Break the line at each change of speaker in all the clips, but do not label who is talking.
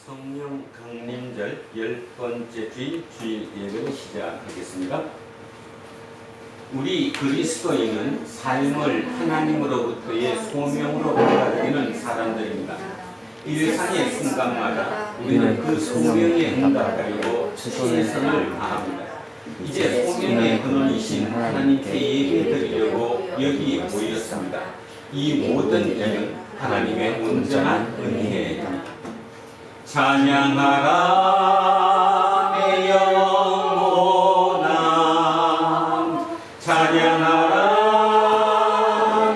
성령 강림절 10번째 주일 예배를 시작하겠습니다. 우리 그리스도인은 삶을 하나님으로부터의 소명으로 받아들이는 사람들입니다. 일상의 순간마다 우리는 그 소명에 응답하려고 최선을 다합니다. 이제 소명의 근원이신 하나님께 예배드리려고 여기 모였습니다. 이 모든 일은 하나님의 온전한 은혜입니다. 찬양하라 내 영혼아, 찬양하라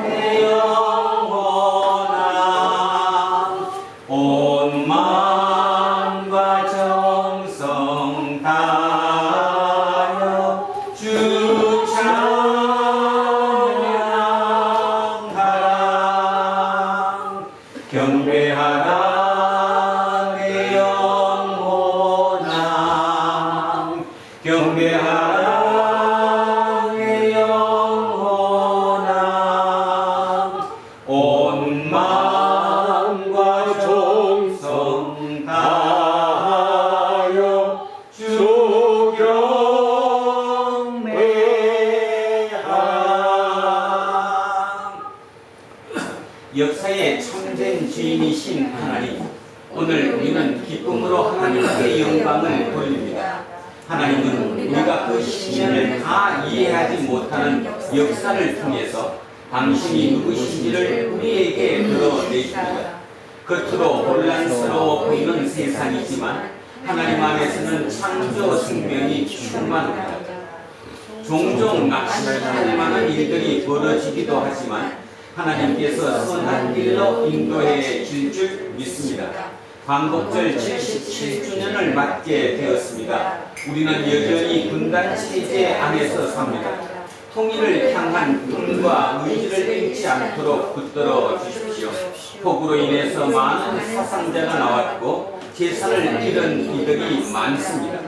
내 영혼아, 온 마음과 정성 다하여 주 찬양하라. 경배하라 경배하라 내 영혼아, 온 마음과 정성 다하여 주 경배하라. 역사의 참된 주인이신 하나님, 오늘 우리는 기쁨으로 하나님께 영광을 돌립니다. 하나님은 우리가 그 시간을 다 이해하지 못하는 역사를 통해서 당신이 누구신지를 우리에게 드러내십니다. 겉으로 혼란스러워 보이는 세상이지만 하나님 안에서는 창조 생명이 충만합니다. 종종 낙심할 만한 일들이 벌어지기도 하지만 하나님께서 선한 길로 인도해 줄 줄 믿습니다. 광복절 77주년을 맞게 되었습니다. 우리는 여전히 분단 체제 안에서 삽니다. 통일을 향한 꿈과 의지를 잃지 않도록 붙들어 주십시오. 폭우로 인해서 많은 사상자가 나왔고 재산을 잃은 이들이 많습니다.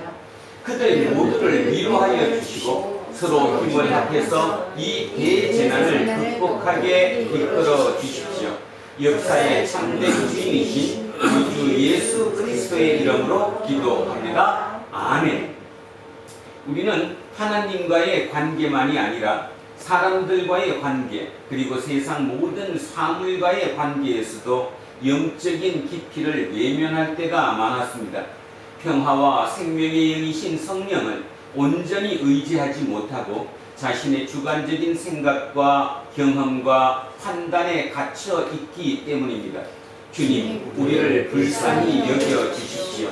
그들 모두를 위로하여 주시고 서로 힘을 합해서 이 대재난을 극복하게 이끌어 주십시오. 역사의 참된 주인이신 우리 주 예수 그리스도의 이름으로 기도합니다. 아멘. 우리는 하나님과의 관계만이 아니라 사람들과의 관계, 그리고 세상 모든 사물과의 관계에서도 영적인 깊이를 외면할 때가 많았습니다. 평화와 생명의 영이신 성령을 온전히 의지하지 못하고 자신의 주관적인 생각과 경험과 판단에 갇혀 있기 때문입니다. 주님, 우리를 불쌍히 여겨 주십시오.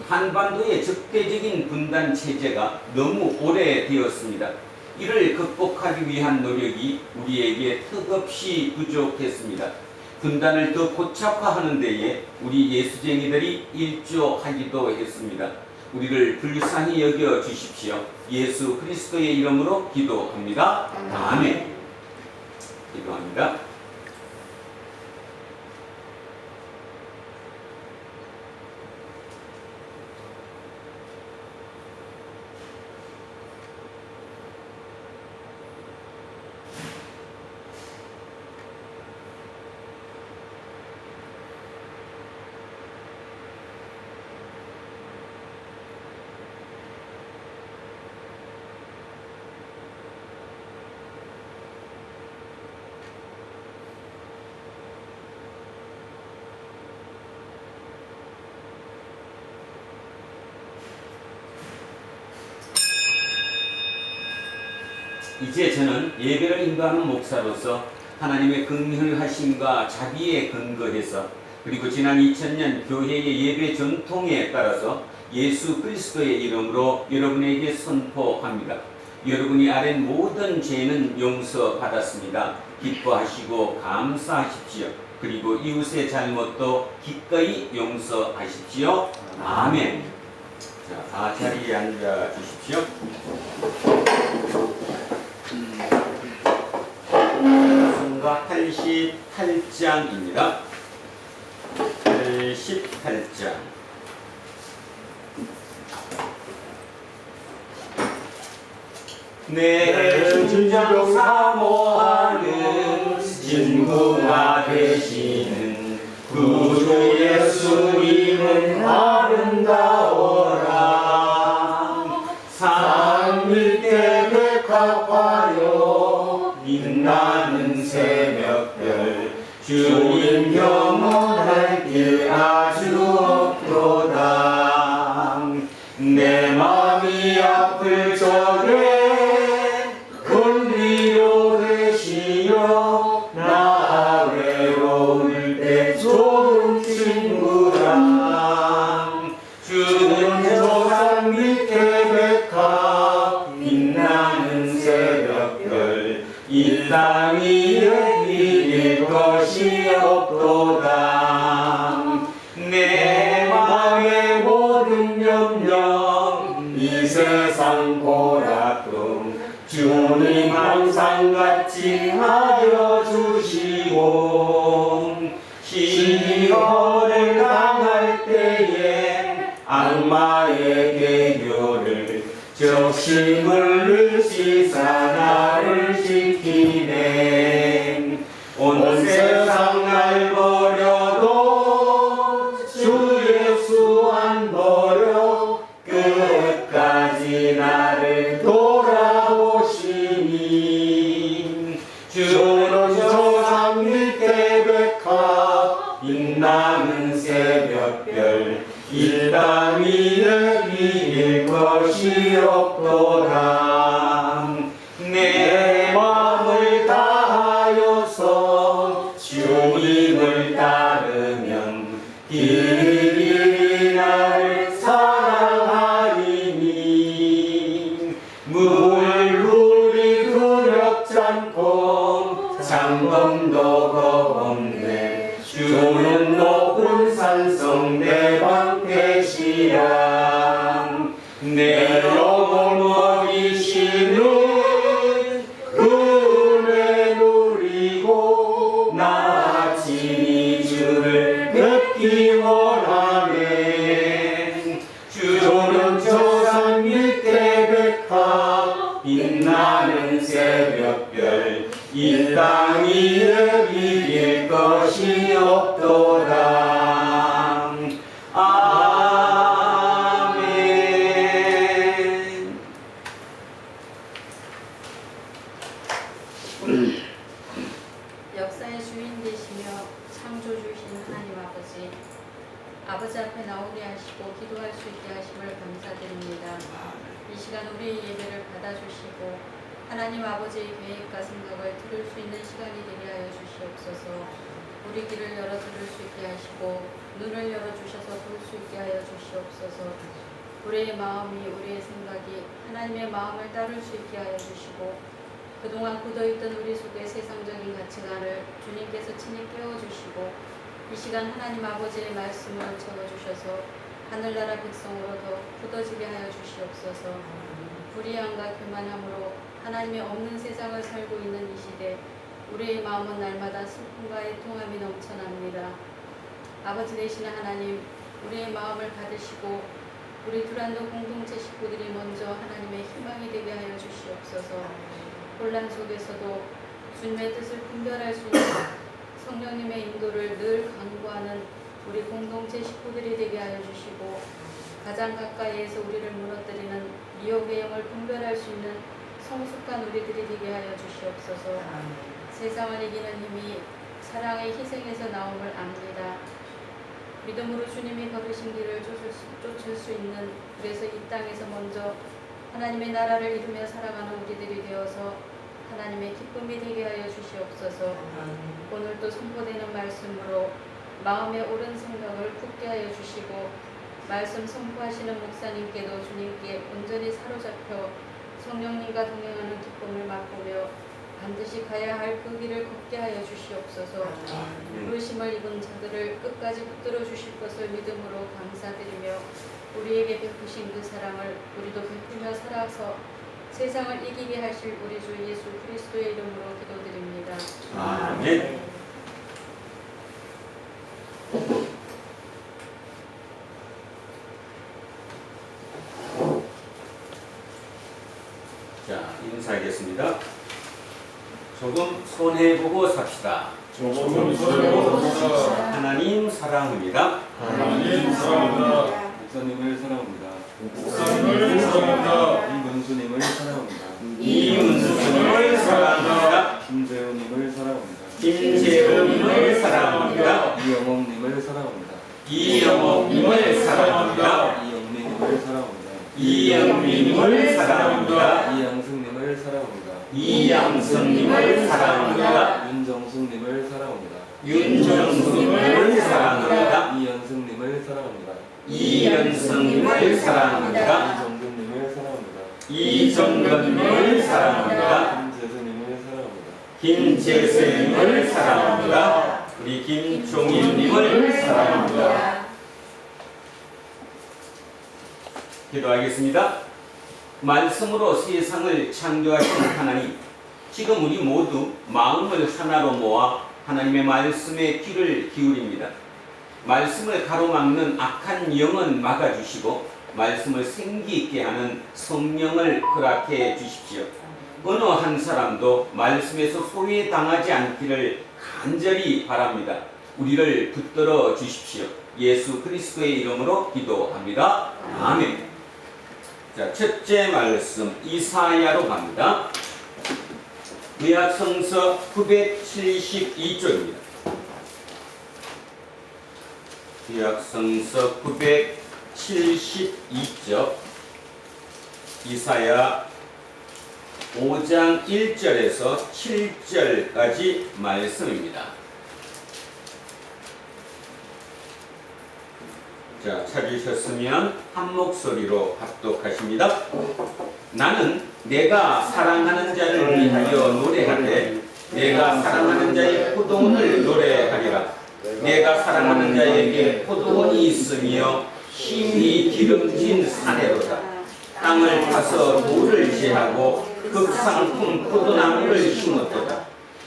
한반도의 적대적인 분단 체제가 너무 오래되었습니다. 이를 극복하기 위한 노력이 우리에게 턱없이 부족했습니다. 분단을 더 고착화하는 데에 우리 예수쟁이들이 일조하기도 했습니다. 우리를 불쌍히 여겨 주십시오. 예수 그리스도의 이름으로 기도합니다. 아멘. 기도합니다. 이제 저는 예배를 인도하는 목사로서 하나님의 긍휼하심과 자비에 근거해서 그리고 지난 2000년 교회의 예배 전통에 따라서 예수 그리스도의 이름으로 여러분에게 선포합니다. 여러분이 아랜 모든 죄는 용서받았습니다. 기뻐하시고 감사하십시오. 그리고 이웃의 잘못도 기꺼이 용서하십시오. 아멘. 자, 다 자리에 앉아 주십시오. 성가 88장입니다. 88장. 내 진정 사모하는 진구가 되시는 구주 예수님은 아름다워라. 산 밑에 백합화요 빛나는 새벽별 주님 경험할 길 아주 없도다. 내 마음이 아플 적에 큰 위로 되시려 나 외로울 때 좋은 친구라. 주는 저산 밑에 백합 빛나는 새벽별 이 땅 위에 이길 것이 없도다. 내 마음의 모든 염려 이 세상 보라도 주님 항상 같이 하여 주시고 시험을 당할 때에 악마의 계교를 적심을 씻어 나를 지키네. 온 세상 날 버려도 주 예수 안 버려 끝까지 나를 돌아보시니. 주는 저산 밑에 백합 빛나는 새벽별 이 땅 위에 이길 것이 없도다. 내 마음을 다하여서 주님을 따르면 길이 나를 사랑하리니. 물이 두렵지 않고 장검도 겁없네. 주는 높은 산성 내 방패시라. 내 영혼 먹이시는 은혜 누리고 나 친히 주를 뵙기 원하네. 주는 저산 밑에 백합 빛나는 새벽별 이 땅 위에 이길 것이 없도다. 아멘.
역사의 주인 되시며 창조주신 하나님 아버지, 아버지 앞에 나오게 하시고 기도할 수 있게 하심을 감사드립니다. 이 시간 우리의 예배를 받아주시고 하나님 아버지의 계획과 생각을 들을 수 있는 시간이 되게 하여 주시옵소서. 우리 귀를 열어 들을 수 있게 하시고 눈을 열어주셔서 볼 수 있게 하여 주시옵소서. 우리의 마음이 우리의 생각이 하나님의 마음을 따를 수 있게 하여 주시고 그동안 굳어있던 우리 속의 세상적인 가치관을 주님께서 친히 깨워주시고 이 시간 하나님 아버지의 말씀을 채워주셔서 하늘나라 백성으로 더 굳어지게 하여 주시옵소서. 불의함과 교만함으로 하나님의 없는 세상을 살고 있는 이 시대 우리의 마음은 날마다 슬픔과 애통함이 넘쳐납니다. 아버지 되시는 하나님, 우리의 마음을 받으시고 우리 두란노 공동체 식구들이 먼저 하나님의 희망이 되게 하여 주시옵소서. 혼란 속에서도 주님의 뜻을 분별할 수 있는 성령님의 인도를 늘 간구하는 우리 공동체 식구들이 되게 하여 주시고 가장 가까이에서 우리를 무너뜨리는 미혹의 영을 분별할 수 있는 성숙한 우리들이 되게 하여 주시옵소서. 세상을 이기는 힘이 사랑의 희생에서 나옴을 압니다. 믿음으로 주님이 걸으신 길을 쫓을 수 있는, 그래서 이 땅에서 먼저 하나님의 나라를 이루며 살아가는 우리들이 되어서 하나님의 기쁨이 되게 하여 주시옵소서. 오늘도 선포되는 말씀으로 마음의 옳은 생각을 굳게 하여 주시고 말씀 선포하시는 목사님께도 주님께 온전히 사로잡혀 성령님과 동행하는 기쁨을 맛보며 반드시 가야 할 그 길을 걷게 하여 주시옵소서. 부르심을 입은 자들을 끝까지 붙들어 주실 것을 믿음으로 감사드리며 우리에게 베푸신 그 사랑을 우리도 베푸며 살아서 세상을 이기게 하실 우리 주 예수 그리스도의 이름으로 기도드립니다.
아멘. 자, 인사하겠습니다. 조금 손해보고 삽시다.
조금 손해보고 삽시다.
하나님 하나님 사랑합니다.
하나님 사랑합니다.
목사님을 사랑합니다.
목사님을 사랑합니다.
이문수님을 사랑합니다.
이문수님을 사랑합니다.
김재훈님을 사랑합니다.
김재훈님을 사랑합니다.
이영옥님을 사랑합니다.
이영옥님을 사랑합니다.
이영민님을 사랑합니다.
이영민님을 사랑합니다.
이양승님을 사랑합니다.
이양승님을 사랑합니다.
윤정숙님을 사랑합니다.
윤정수님을 사랑합니다.
이연승님을 사랑합니다.
이연승님을 사랑합니다.
이정근님을 사랑합니다.
이정근님을 사랑합니다.
김재수님을 사랑합니다.
김재수님을 사랑합니다. 우리 김종인님을 사랑합니다. 기도하겠습니다. 말씀으로 세상을 창조하신 하나님, 지금 우리 모두 마음을 하나로 모아 하나님의 말씀에 귀를 기울입니다. 말씀을 가로막는 악한 영은 막아주시고 말씀을 생기 있게 하는 성령을 허락해 주십시오. 어느 한 사람도 말씀에서 소외당하지 않기를 간절히 바랍니다. 우리를 붙들어 주십시오. 예수 그리스도의 이름으로 기도합니다. 아멘. 자, 첫째 말씀 이사야로 갑니다. 구약성서 972쪽입니다. 구약성서 972쪽 이사야 5장 1절에서 7절까지 말씀입니다. 자, 찾으셨으면 한 목소리로 합독하십니다. 나는 내가 사랑하는 자를 위하여 노래하되 내가 사랑하는 자의 포도원을 노래하리라. 내가 사랑하는 자에게 포도원이 있으며 힘이 기름진 사내로다. 땅을 파서 돌을 제하고 극상품 포도나무를 심었도다.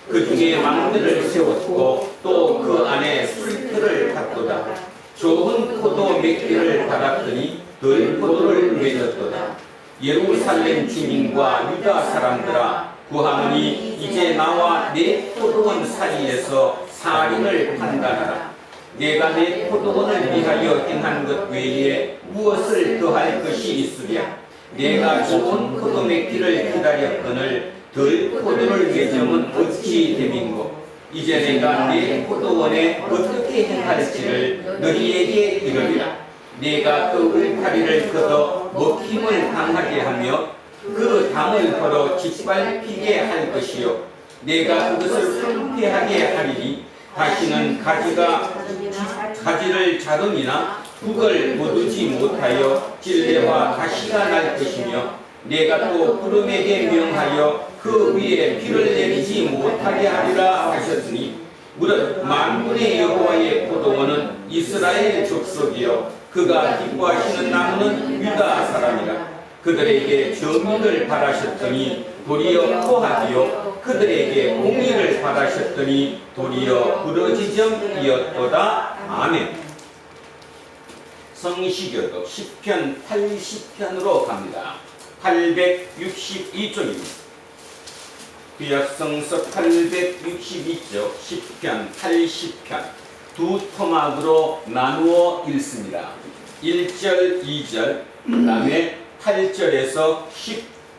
그 중에 망대를 세웠고 또 그 안에 술틀을 탔도다. 좋은 포도 맺기를 받았더니 덜 포도를 맺었도다. 예루살렘 주민과 유다 사람들아, 구하노니 이제 나와 내 포도원 사이에서 살인을 판단하라. 내가 내 포도원을 위하여 행한 것 외에 무엇을 더할 것이 있으랴. 내가 좋은 포도 맺기를 기다렸거늘 덜 포도를 맺음은 어찌 됨인고. 이제 내가 내 포도원에 어떻게 행할지를 너희에게 이르리라. 내가 그 울타리를 걷어 먹힘을 당하게 하며 그 담을 걸어 짓밟히게 할 것이요. 내가 그것을 황폐하게 하리니 다시는 가지를 자름이나 북을 거두지 못하여 찔레와 가시가 날 것이며 내가 또 구름에게 명하여 그 위에 비를 내리지 못하게 하리라 하셨으니 무릇 만군의 여호와의 포도원은 이스라엘 족속이요 그가 기뻐하시는 나무는 유다 사람이라. 그들에게 정의를 바라셨더니 도리어 포하기요 그들에게 공의를 바라셨더니 도리어 부러지점이었도다. 아멘. 성시교독 10편 80편으로 갑니다. 862쪽입니다. 구약성서 862쪽 10편 80편 두 토막으로 나누어 읽습니다. 1절 2절 그 다음에 8절에서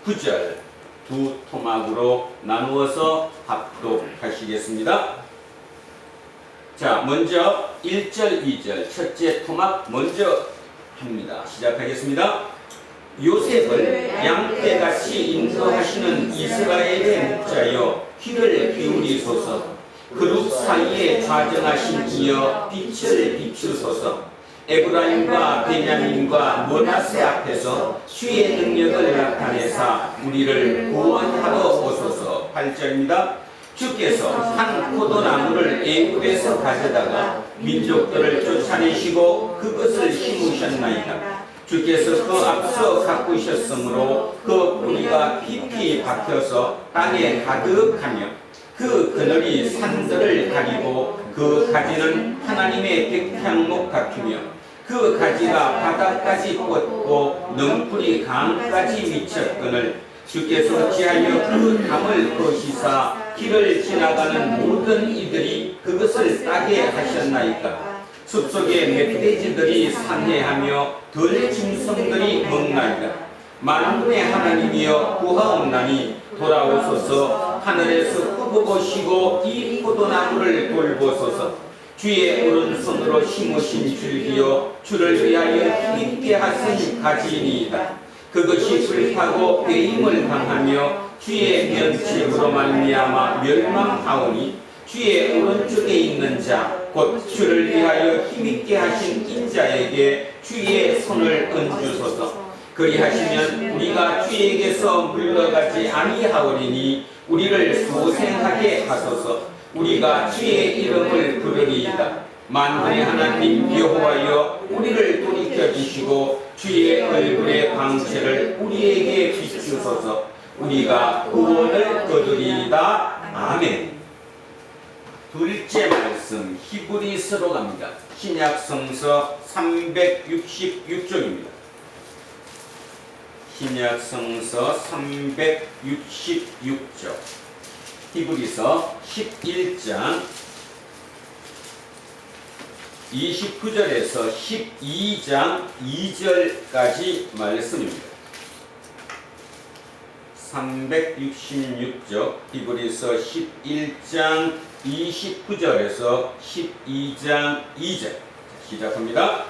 19절 두 토막으로 나누어서 합독하시겠습니다. 자, 먼저 1절 2절 첫째 토막 먼저 합니다. 시작하겠습니다. 요셉을 양떼같이 인도하시는 이스라엘의 목자여 귀를 기울이소서. 그룹 사이에 좌정하신 이여 빛을 비추소서. 에브라임과 베냐민과 므낫세 앞에서 주의 능력을 나타내사 우리를 구원하러 오소서. 8절입니다. 주께서 한 포도나무를 애굽에서 가져다가 민족들을 쫓아내시고 그것을 심으셨나이다. 주께서 그 앞서 가꾸셨으므로 그 뿌리가 깊이 박혀서 땅에 가득하며 그 그늘이 산들을 가리고 그 가지는 하나님의 백향목 같으며 그 가지가 바닥까지 뻗고 능풀이 강까지 미쳤거늘 주께서 어찌하여 그 담을 거시사 길을 지나가는 모든 이들이 그것을 따게 하셨나이까. 숲속의 멧돼지들이 산해하며 들짐승들이 먹나이다. 만군의 하나님이여 구하옵나니 돌아오소서. 하늘에서 끄보시고 이 포도나무를 돌보소서. 주의 오른손으로 심으신 줄기여 주를 위하여 힘있게 하신 가지니이다. 그것이 불타고 배임을 당하며 주의 면책으로 말미암아 멸망하오니 주의 오른쪽에 있는 자 곧 주를 위하여 힘있게 하신 인자에게 주의 손을 얹으소서. 그리하시면 우리가 주에게서 물러가지 아니하오리니 우리를 소생하게 하소서. 우리가 주의 이름을 부르리이다. 만군의 하나님 여호와여 우리를 돌이켜 주시고 주의 얼굴의 광채를 우리에게 비추소서. 우리가 구원을 거두리이다. 아멘. 둘째 말씀 히브리서로 갑니다. 신약성서 366쪽입니다. 신약성서 366쪽 히브리서 11장 29절에서 12장 2절까지 말씀입니다. 366쪽 히브리서 11장 29절에서 12장 2절 시작합니다.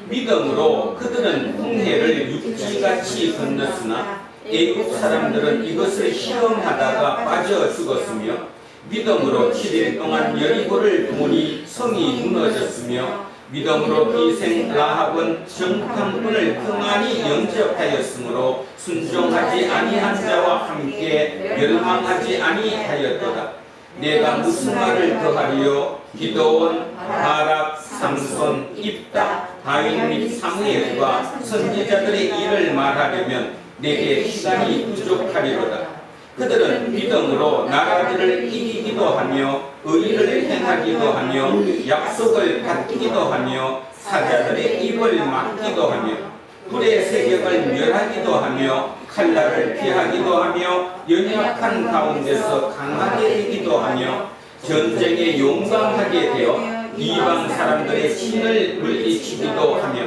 믿음으로 그들은 홍해를 육지같이 건넜으나 애국 사람들은 이것을 시험하다가 빠져 죽었으며 믿음으로 7일 동안 여리고를 보니 성이 무너졌으며 믿음으로 기생 라합은 정탐꾼을 평안히 영접하였으므로 순종하지 아니한 자와 함께 멸망하지 아니하였도다. 내가 무슨 말을 더하리요? 기도원, 바락, 삼손, 입다, 다윗 및 사무엘과 선지자들의 일을 말하려면 내게 시간이 부족하리로다. 그들은 믿음으로 나라들을 이기기도 하며 의를 행하기도 하며 약속을 받기도 하며 사자들의 입을 막기도 하며 불의 세력을 멸하기도 하며 칼날을 피하기도 하며 연약한 가운데서 강하게 되기도 하며 전쟁에 용감하게 되어 이방 사람들의 신을 물리치기도 하며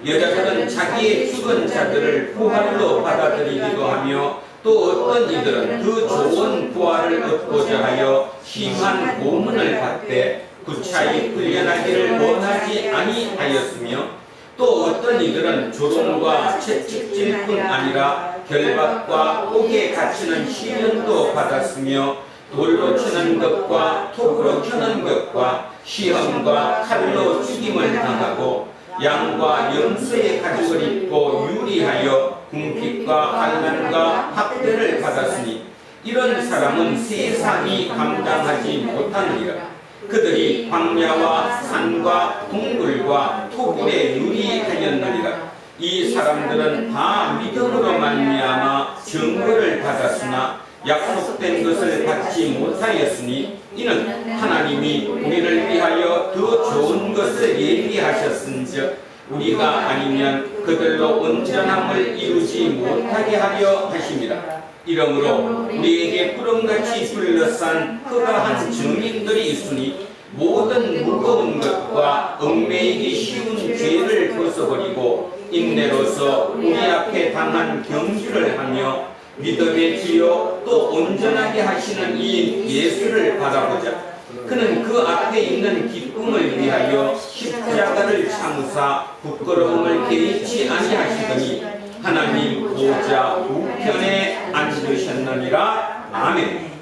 여자들은 자기의 죽은 자들을 부활로 받아들이기도 하며 또 어떤 이들은 그 좋은 부활을 얻고자 하여 심한 고문을 받되 구차히 풀려나기를 원하지 아니하였으며 또 어떤 이들은 조롱과 채찍질뿐 아니라 결박과 옥에 갇히는 시련도 받았으며 돌로 치는 것과 톱으로 켜는 것과 시험과 칼로 죽임을 당하고 양과 염소의 가죽을 입고 유리하여 궁핍과 환난과 학대를 받았으니 이런 사람은 세상이 감당하지 못하느니라. 그들이 광야와 산과 동굴과 토굴에 유리하였느니라. 이 사람들은 다 믿음으로 말미암아 증거를 받았으나 약속된 것을 받지 못하였으니 이는 하나님이 우리를 위하여 더 좋은 것을 예비하셨은즉 우리가 아니면 그들로 온전함을 이루지 못하게 하려 하심이라. 이러므로 우리에게 구름같이 둘러싼 허다한 증인들이 있으니 모든 무거운 것과 얽매이기 쉬운 죄를 벗어버리고 인내로서 우리 앞에 당한 경주를 하며 믿음의 지요 또 온전하게 하시는 이 예수를 바라보자. 그는 그 앞에 있는 기쁨을 위하여 십자가를 참으사 부끄러움을 개의치 아니하시더니 하나님 보좌 우편에 앉으셨느니라. 아멘.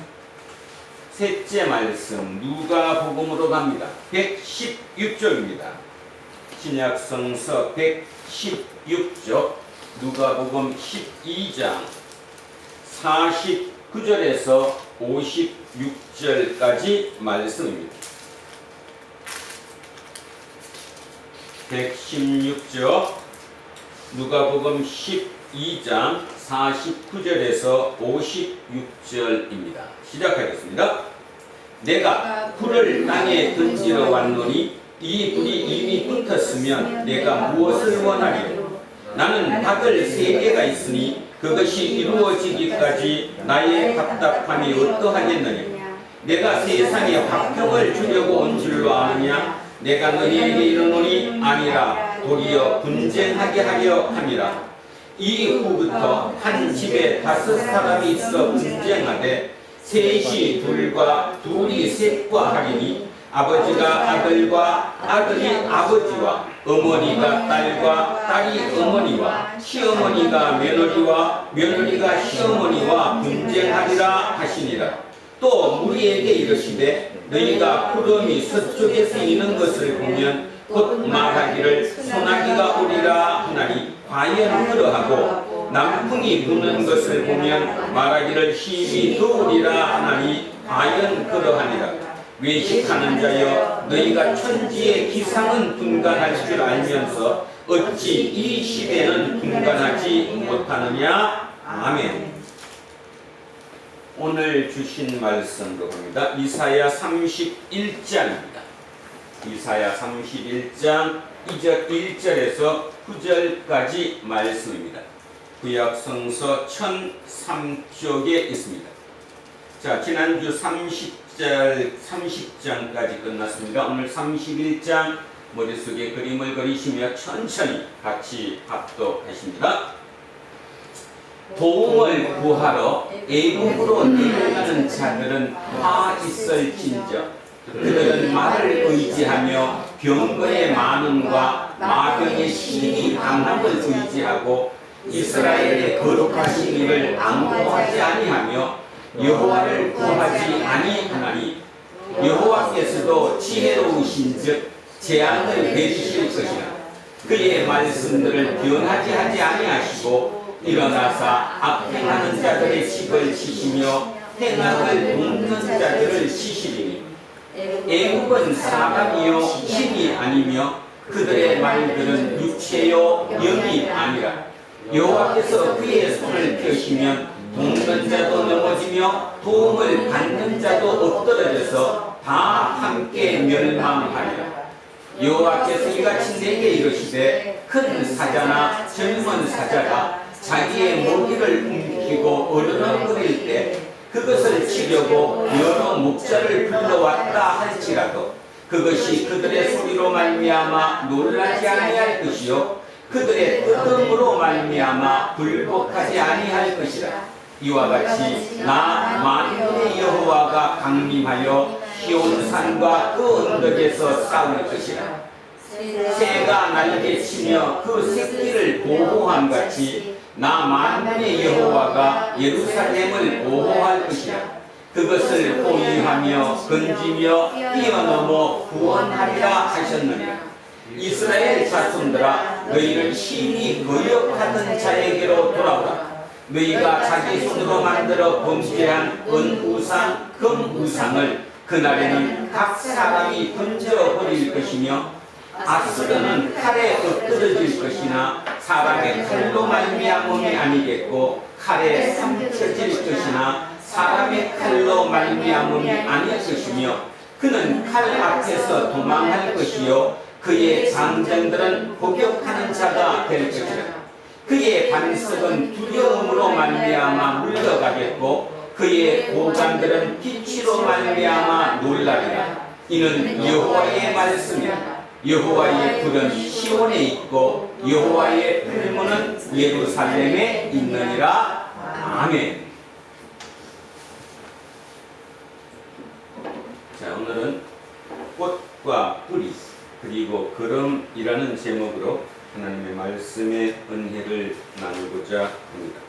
셋째 말씀 누가복음으로 갑니다. 116쪽입니다. 신약성서 116쪽 누가복음 12장 49절에서 56절까지 말씀입니다. 116쪽 누가복음 12장 49절에서 56절입니다. 시작하겠습니다. 내가 불을 땅에 던지러 왔노니 이 불이 이미 붙었으면 내가 무엇을 원하리요? 나는 닭을 3개가 있으니 그 그것이 이루어지기까지 나의 답답함이 어떠하겠느냐. 내가 세상에 화평을 주려고 온 줄로 아느냐. 내가 너희에게 이르노니 아니라 도리어 분쟁하게 하려 함이라. 이후부터 한 집에 5사람이 있어 분쟁하되 셋이 둘과 둘이 셋과 하리니 아버지가 아들과 아들이 아버지와 어머니가 딸과 딸이 어머니와 시어머니가 며느리와 며느리가 시어머니와 분쟁하리라 하시니라. 또 무리에게 이르시되 너희가 구름이 서쪽에서 이는 것을 보면 곧 말하기를 소나기가 오리라 하나니 과연 그러하고 남풍이 부는 것을 보면 말하기를 힘이 더우리라 하나니 과연 그러하니라. 외식하는 자여 너희가 천지의 기상은 분간할 줄 알면서 어찌 이 시대는 분간하지 못하느냐. 아멘. 오늘 주신 말씀으로 봅니다. 이사야 31장입니다. 이사야 31장 1절에서 9절까지 말씀입니다. 구약 성서 1003쪽에 있습니다. 자, 지난주 30장까지 끝났습니다. 오늘 31장 머릿속에 그림을 그리시며 천천히 같이 합독하십니다. 도움을 구하러 애국으로 내려가는 자들은 다 있을진저 그들은 말을 의지하며 병거의 많음과 마병의 심히 강함을 의지하고 이스라엘의 거룩하신 이를 앙호하지 아니하며 여호와를 구하지 아니하나니 여호와께서도 지혜로우신즉 재앙을 내리실 것이라. 그의 말씀들을 변하지 하지 아니하시고 일어나사 악행하는 자들의 집을 치시며 행악을 돕는 자들을 치시리니 애국은 사람이요 신이 아니며 그들의 말들은 육체요 영이 아니라. 여호와께서 그의 손을 펴시면 돕는 자도 넘어지며 도움을 받는 자도 엎드러져서 다 함께 멸망하리라. 여호와께서 이같이 내게 이르시되 큰 사자나 젊은 사자가 자기의 모기를 움키고 어른거릴 때 그것을 치려고 여러 목자를 불러왔다 할지라도 그것이 그들의 소리로 말미암아 놀라지 아니할 것이요 그들의 끄덕으로 말미암아 굴복하지 아니할 것이라. 이와 같이 나 만군의 여호와가 강림하여 시온산과 그 언덕에서 싸울 것이라. 새가 날개치며 그 새끼를 보호함 같이 나 만군의 여호와가 예루살렘을 보호할 것이라. 그것을 호위하며 건지며 뛰어넘어 구원하리라 하셨느니라. 이스라엘 자손들아 너희는 심히 거역하던 자에게로 돌아오라. 너희가 자기 손으로 만들어 범죄한 은우상 금우상을 그날에는 각 사람이 던져버릴 것이며 아수르는 칼에 엎드러질 것이나 사람의 칼로 말미암음이 아니겠고 칼에 삼켜질 것이나 사람의 칼로 말미암음이 아닐 것이며 그는 칼 앞에서 도망할 것이요 그의 장정들은 복역하는 자가 될 것이라. 그의 반석은 두려움으로 말미암아 물러가겠고 그의 고관들은 빛으로 말미암아 놀라리라. 이는 여호와의 말씀이라. 여호와의 불은 시온에 있고 여호와의 불문은 예루살렘에 있느니라. 아멘. 자, 오늘은 꽃과 뿌리 그리고 걸음이라는 제목으로 하나님의 말씀의 은혜를 나누고자 합니다.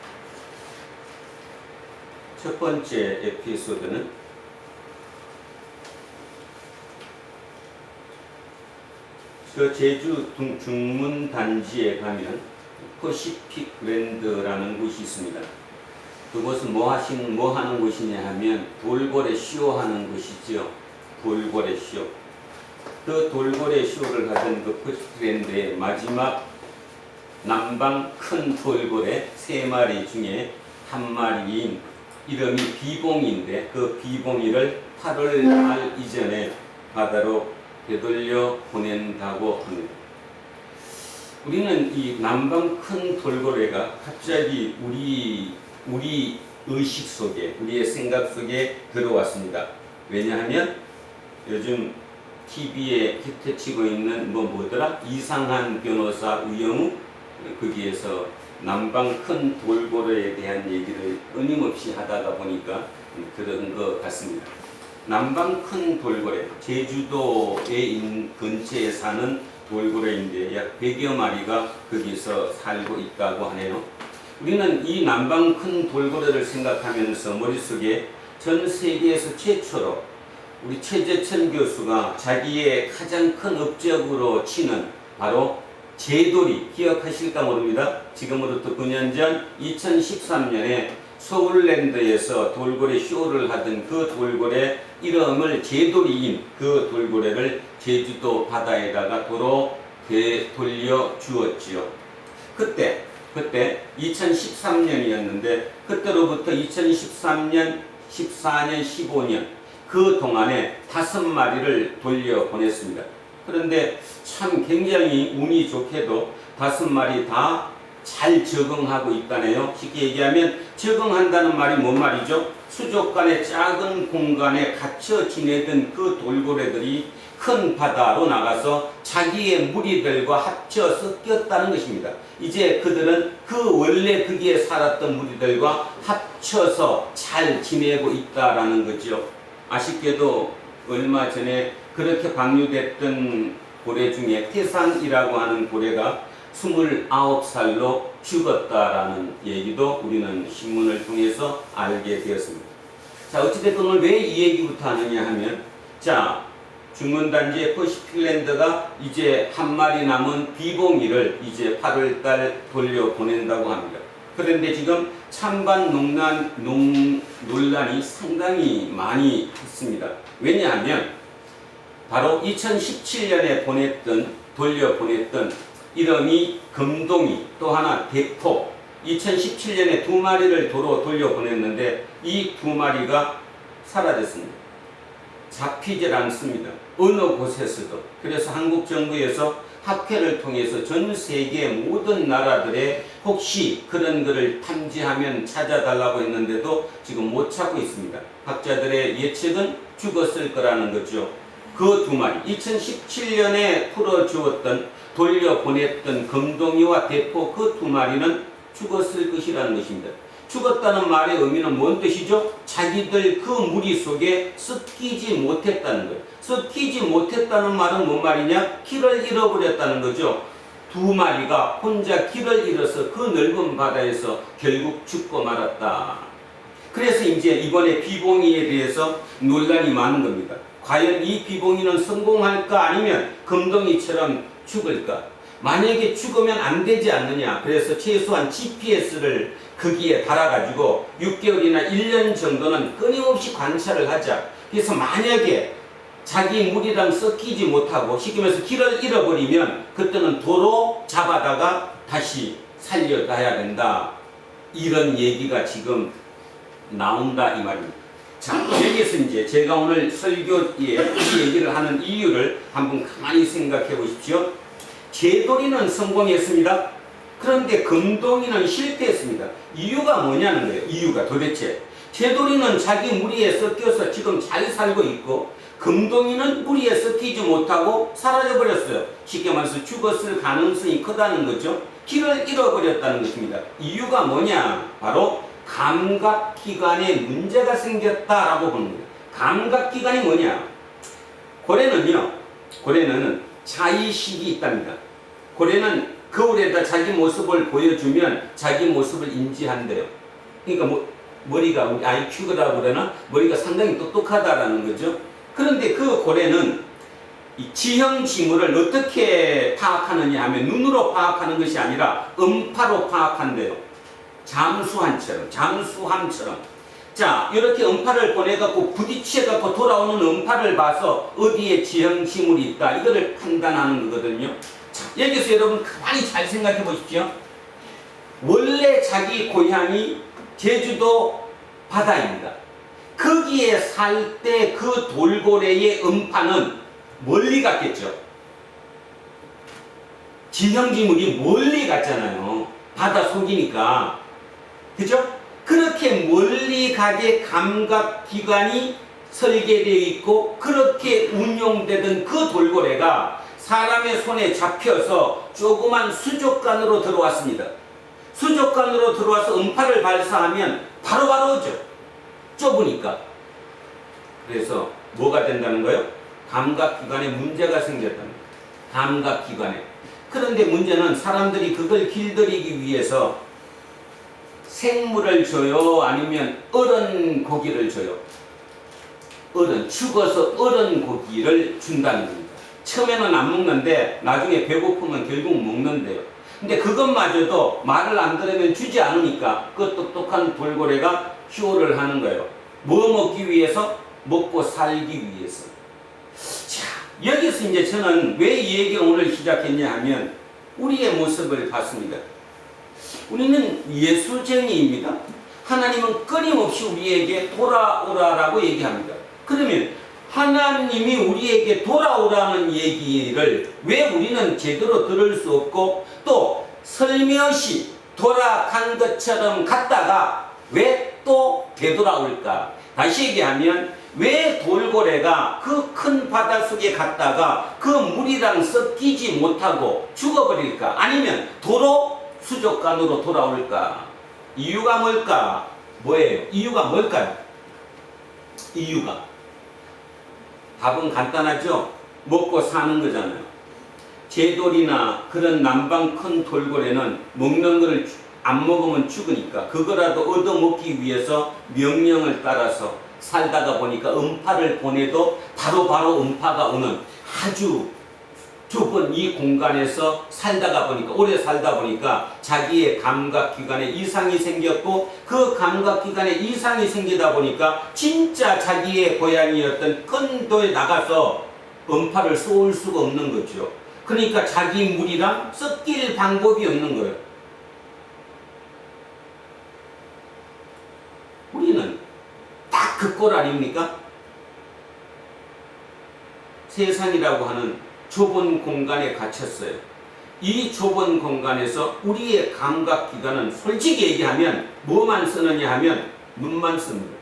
첫 번째 에피소드는 저 제주 중문 단지에 가면 퍼시픽 그랜드라는 곳이 있습니다. 그곳은 뭐 하는 곳이냐 하면 돌고래 쇼하는 곳이죠. 돌고래 쇼. 그 돌고래 쇼를 하던 그 퍼시픽 그랜드의 마지막 남방 큰 돌고래 3마리 중에 한 마리인 이름이 비봉인데 그 비봉이를 8월 말 이전에 바다로 되돌려 보낸다고 합니다. 우리는 이 남방 큰 돌고래가 갑자기 우리 의식 속에, 우리의 생각 속에 들어왔습니다. 왜냐하면 요즘 TV에 히트치고 있는 뭐더라? 이상한 변호사 우영우, 거기에서 남방 큰 돌고래에 대한 얘기를 끊임없이 하다가 보니까 그런 것 같습니다. 남방 큰 돌고래, 제주도의 근처에 사는 돌고래인데 약 100여 마리가 거기서 살고 있다고 하네요. 우리는 이 남방 큰 돌고래를 생각하면서 머릿속에 전 세계에서 최초로 우리 최재천 교수가 자기의 가장 큰 업적으로 치는 바로 제돌이, 기억하실까 모릅니다. 지금으로부터 9년 전 2013년에 서울랜드에서 돌고래 쇼를 하던 그 돌고래 이름을 제돌이인 그 돌고래를 제주도 바다에다가 도로 되돌려 주었지요. 그때 2013년이었는데 그때로부터 2013년, 14년, 15년 그 동안에 5마리를 돌려보냈습니다. 그런데 참 굉장히 운이 좋게도 5마리 다 잘 적응하고 있다네요. 쉽게 얘기하면 적응한다는 말이 뭔 말이죠? 수족관의 작은 공간에 갇혀 지내던 그 돌고래들이 큰 바다로 나가서 자기의 무리들과 합쳐 섞였다는 것입니다. 이제 그들은 그 원래 거기에 살았던 무리들과 합쳐서 잘 지내고 있다라는 거죠. 아쉽게도 얼마 전에 그렇게 방류됐던 고래 중에 태산이라고 하는 고래가 29살로 죽었다라는 얘기도 우리는 신문을 통해서 알게 되었습니다. 자, 어찌됐든 오늘 왜 이 얘기부터 하느냐 하면, 자, 중문단지의 퍼시픽랜드가 이제 한 마리 남은 비봉이를 이제 8월달 돌려보낸다고 합니다. 그런데 지금 찬반 논란이 상당히 많이 있습니다. 왜냐하면 바로 2017년에 돌려보냈던 이름이 금동이, 또 하나 대포, 2017년에 2마리를 도로 돌려보냈는데 이 2마리가 사라졌습니다. 잡히질 않습니다. 어느 곳에서도. 그래서 한국 정부에서 학회를 통해서 전 세계 모든 나라들에 혹시 그런 것을 탐지하면 찾아달라고 했는데도 지금 못 찾고 있습니다. 학자들의 예측은 죽었을 거라는 거죠. 그 2마리, 2017년에 돌려보냈던 금동이와 대포 그 2마리는 죽었을 것이라는 것입니다. 죽었다는 말의 의미는 뭔 뜻이죠? 자기들 그 무리 속에 섞이지 못했다는 거예요. 섞이지 못했다는 말은 뭔 말이냐? 길을 잃어버렸다는 거죠. 2마리가 혼자 길을 잃어서 그 넓은 바다에서 결국 죽고 말았다. 그래서 이제 이번에 비봉이에 대해서 논란이 많은 겁니다. 과연 이 비봉이는 성공할까 아니면 금동이처럼 죽을까? 만약에 죽으면 안 되지 않느냐. 그래서 최소한 GPS를 거기에 달아가지고 6개월이나 1년 정도는 끊임없이 관찰을 하자. 그래서 만약에 자기 무리랑 섞이지 못하고 쉽게 말해서 길을 잃어버리면 그때는 도로 잡아다가 다시 살려놔야 된다. 이런 얘기가 지금 나온다 이 말입니다. 자, 여기에서 이제 제가 오늘 설교에 이 얘기를 하는 이유를 한번 가만히 생각해 보십시오. 제돌이는 성공했습니다. 그런데 금동이는 실패했습니다. 이유가 뭐냐는 거예요. 이유가 도대체. 제돌이는 자기 무리에 섞여서 지금 잘 살고 있고 금동이는 무리에 섞이지 못하고 사라져 버렸어요. 쉽게 말해서 죽었을 가능성이 크다는 거죠. 길을 잃어버렸다는 것입니다. 이유가 뭐냐? 바로 감각기관에 문제가 생겼다라고 보는 거예요. 감각기관이 뭐냐? 고래는 자의식이 있답니다. 고래는 거울에다 자기 모습을 보여주면 자기 모습을 인지한대요. 그러니까 머리가 IQ라고 그러나 머리가 상당히 똑똑하다라는 거죠. 그런데 그 고래는 이 지형 지물을 어떻게 파악하느냐 하면 눈으로 파악하는 것이 아니라 음파로 파악한대요. 잠수함처럼. 자, 이렇게 음파를 보내갖고 부딪혀갖고 돌아오는 음파를 봐서 어디에 지형 지물이 있다. 이거를 판단하는 거거든요. 자, 여기서 여러분 가만히 잘 생각해 보십시오. 원래 자기 고향이 제주도 바다입니다. 거기에 살 때 그 돌고래의 음파는 멀리 갔겠죠. 지형지물이 멀리 갔잖아요. 바다 속이니까. 그죠? 그렇게 멀리 가게 감각기관이 설계되어 있고 그렇게 운용되던 그 돌고래가 사람의 손에 잡혀서 조그만 수족관으로 들어왔습니다. 수족관으로 들어와서 음파를 발사하면 바로바로 오죠. 좁으니까. 그래서 뭐가 된다는 거예요? 감각기관에 문제가 생겼다는 거예요. 감각기관에. 그런데 문제는 사람들이 그걸 길들이기 위해서 생물을 줘요? 아니면 얼은 고기를 줘요? 죽어서 얼은 고기를 준다는 겁니다. 처음에는 안 먹는데 나중에 배고프면 결국 먹는데요. 근데 그것마저도 말을 안 들으면 주지 않으니까 그 똑똑한 돌고래가 쇼를 하는 거예요. 뭐 먹기 위해서? 먹고 살기 위해서. 자, 여기서 이제 저는 왜 이 얘기를 오늘 시작했냐 하면 우리의 모습을 봤습니다. 우리는 예수쟁이입니다. 하나님은 끊임없이 우리에게 돌아오라라고 얘기합니다. 그러면 하나님이 우리에게 돌아오라는 얘기를 왜 우리는 제대로 들을 수 없고 또 설며시 돌아간 것처럼 갔다가 왜 또 되돌아올까? 다시 얘기하면 왜 돌고래가 그 큰 바다 속에 갔다가 그 물이랑 섞이지 못하고 죽어버릴까? 아니면 도로 수족관으로 돌아올까? 이유가 뭘까? 뭐예요? 이유가 뭘까요? 이유가 답은 간단하죠? 먹고 사는 거잖아요. 제돌이나 그런 남방 큰 돌고래는 먹는 거를 안 먹으면 죽으니까 그거라도 얻어먹기 위해서 명령을 따라서 살다가 보니까 음파를 보내도 바로바로 음파가 오는 아주 좁은 이 공간에서 살다가 보니까 오래 살다 보니까 자기의 감각기관에 이상이 생겼고 그 감각기관에 이상이 생기다 보니까 진짜 자기의 고향이었던 큰 도에 나가서 음파를 쏘을 수가 없는 거죠. 그러니까 자기 물이랑 섞일 방법이 없는 거예요. 우리는 딱 그 꼴 아닙니까? 세상이라고 하는 좁은 공간에 갇혔어요. 이 좁은 공간에서 우리의 감각기관은 솔직히 얘기하면 뭐만 쓰느냐 하면 눈만 씁니다.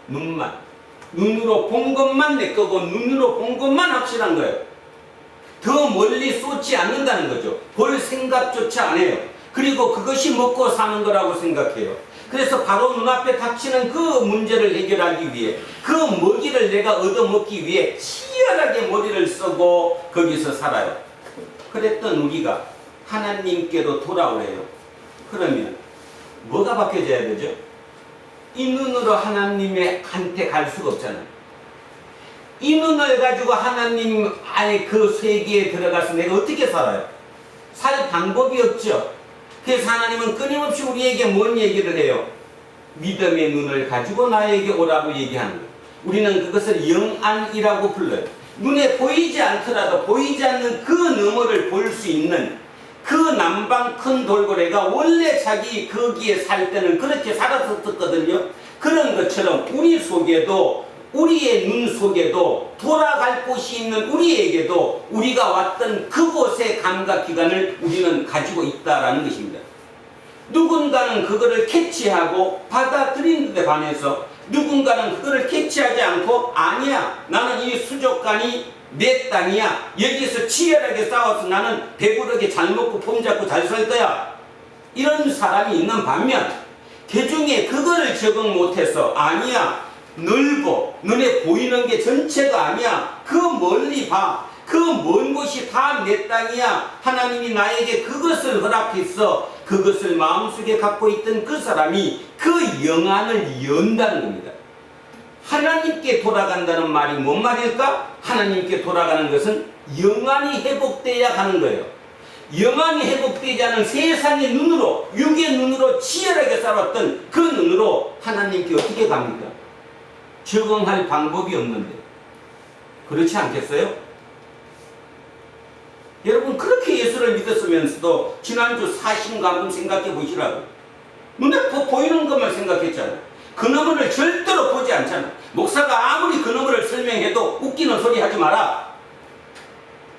눈만. 눈으로 본 것만 내 거고 눈으로 본 것만 확실한 거예요. 더 멀리 쏟지 않는다는 거죠. 볼 생각조차 안 해요. 그리고 그것이 먹고 사는 거라고 생각해요. 그래서 바로 눈앞에 닥치는 그 문제를 해결하기 위해 그 먹이를 내가 얻어먹기 위해 치열하게 머리를 쓰고 거기서 살아요. 그랬던 우리가 하나님께로 돌아오래요. 그러면 뭐가 바뀌어져야 되죠? 이 눈으로 하나님의 한테 갈 수가 없잖아요. 이 눈을 가지고 하나님 안에 그 세계에 들어가서 내가 어떻게 살아요? 살 방법이 없죠. 그래서 하나님은 끊임없이 우리에게 뭔 얘기를 해요? 믿음의 눈을 가지고 나에게 오라고 얘기하는 거예요. 우리는 그것을 영안이라고 불러요. 눈에 보이지 않더라도 보이지 않는 그 너머를 볼 수 있는 그 남방 큰 돌고래가 원래 자기 거기에 살 때는 그렇게 살았었거든요. 그런 것처럼 우리 속에도 우리의 눈 속에도 돌아갈 곳이 있는 우리에게도 우리가 왔던 그곳의 감각기관을 우리는 가지고 있다라는 것입니다. 누군가는 그거를 캐치하고 받아들이는 데 반해서 누군가는 그거를 캐치하지 않고 아니야, 나는 이 수족관이 내 땅이야, 여기서 치열하게 싸워서 나는 배부르게 잘 먹고 폼 잡고 잘 살 거야, 이런 사람이 있는 반면 대중에 그거를 적응 못해서 아니야, 넓어, 눈에 보이는 게 전체가 아니야, 그 멀리 봐, 그 먼 곳이 다 내 땅이야, 하나님이 나에게 그것을 허락했어, 그것을 마음속에 갖고 있던 그 사람이 그 영안을 연다는 겁니다. 하나님께 돌아간다는 말이 뭔 말일까? 하나님께 돌아가는 것은 영안이 회복돼야 하는 거예요. 영안이 회복되지 않은 세상의 눈으로, 육의 눈으로 치열하게 살았던 그 눈으로 하나님께 어떻게 갑니까? 적응할 방법이 없는데. 그렇지 않겠어요? 여러분, 그렇게 예수를 믿었으면서도 지난주 사신과 한번 생각해 보시라고. 눈에 보이는 것만 생각했잖아요. 그 너머를 절대로 보지 않잖아. 목사가 아무리 그 너머를 설명해도 웃기는 소리 하지 마라.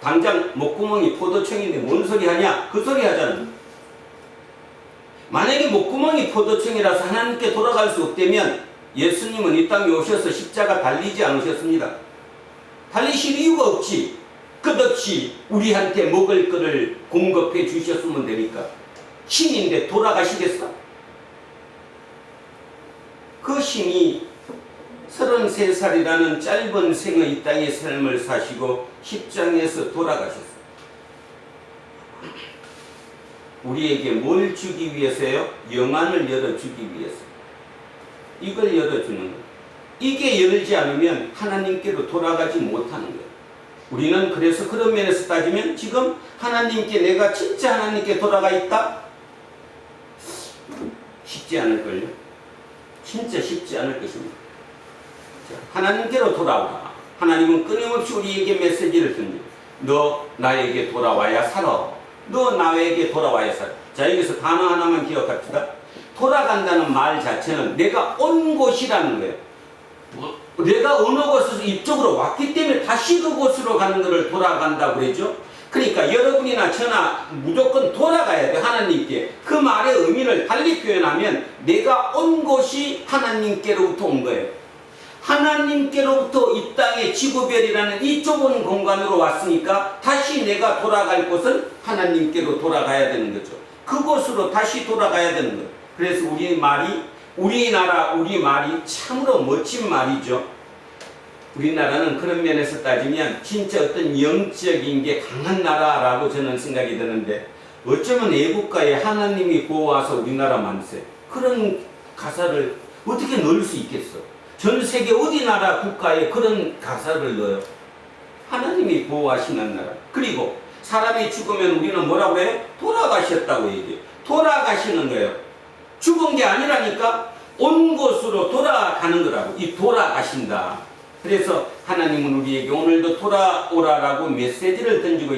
당장 목구멍이 포도청인데 뭔 소리 하냐? 그 소리 하잖아. 만약에 목구멍이 포도청이라서 하나님께 돌아갈 수 없다면 예수님은 이 땅에 오셔서 십자가 달리지 않으셨습니다. 달리실 이유가 없지. 끝없이 우리한테 먹을 거를 공급해 주셨으면 되니까. 신인데 돌아가시겠어? 그 신이 33살이라는 짧은 생의 이 땅의 삶을 사시고 십장에서 돌아가셨어요. 우리에게 뭘 주기 위해서요? 영안을 열어주기 위해서. 이걸 열어주는 거예요. 이게 열지 않으면 하나님께로 돌아가지 못하는 거예요. 우리는 그래서 그런 면에서 따지면 지금 하나님께 내가 진짜 하나님께 돌아가 있다? 쉽지 않을걸요? 진짜 쉽지 않을 것입니다. 자, 하나님께로 돌아오라. 하나님은 끊임없이 우리에게 메시지를 줍니다. 너 나에게 돌아와야 살아. 너 나에게 돌아와야 살아. 자, 여기서 단어 하나만 기억합시다. 돌아간다는 말 자체는 내가 온 곳이라는 거예요. 내가 어느 곳에서 이쪽으로 왔기 때문에 다시 그곳으로 가는 것을 돌아간다고 그러죠. 그러니까 여러분이나 저나 무조건 돌아가야 돼, 하나님께. 그 말의 의미를 달리 표현하면 내가 온 곳이 하나님께로부터 온 거예요. 하나님께로부터 이 땅의 지구별이라는 이 좁은 공간으로 왔으니까 다시 내가 돌아갈 곳은 하나님께로 돌아가야 되는 거죠. 그곳으로 다시 돌아가야 되는 거예요. 그래서 우리 말이, 우리나라, 우리 말이 참으로 멋진 말이죠. 우리나라는 그런 면에서 따지면 진짜 어떤 영적인 게 강한 나라라고 저는 생각이 드는데, 어쩌면 애국가에 하나님이 보호하사 우리나라 만세, 그런 가사를 어떻게 넣을 수 있겠어? 전 세계 어디 나라 국가에 그런 가사를 넣어요? 하나님이 보호하시는 나라. 그리고 사람이 죽으면 우리는 뭐라고 해요? 돌아가셨다고 얘기해요. 돌아가시는 거예요. 죽은 게 아니라니까 온 곳으로 돌아가는 거라고. 이 돌아가신다. 그래서 하나님은 우리에게 오늘도 돌아오라라고 메시지를 던지고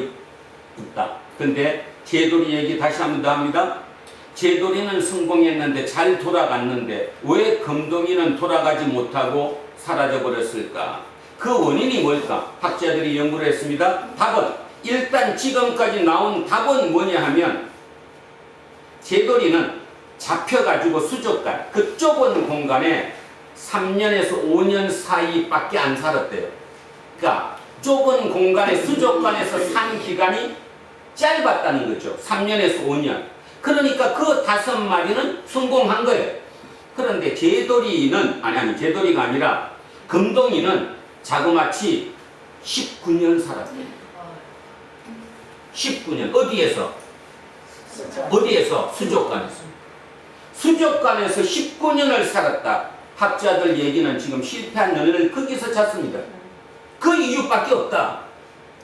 있다. 근데 제돌이 얘기 다시 한 번 더 합니다. 제돌이는 성공했는데 잘 돌아갔는데 왜 금동이는 돌아가지 못하고 사라져 버렸을까? 그 원인이 뭘까? 학자들이 연구를 했습니다. 답은, 일단 지금까지 나온 답은 뭐냐 하면, 제돌이는 잡혀가지고 수족관, 그 좁은 공간에 3년에서 5년 사이밖에 안 살았대요. 그러니까 좁은 공간에 수족관에서 산 기간이 짧았다는 거죠. 3년에서 5년. 그러니까 그 5마리는 성공한 거예요. 그런데 제돌이는, 제돌이가 아니라 금동이는 자그마치 19년 살았대요. 19년. 어디에서? 수족관에서. 수족관에서 19년을 살았다. 학자들 얘기는 지금 실패한 연애를 거기서 찾습니다. 그 이유밖에 없다.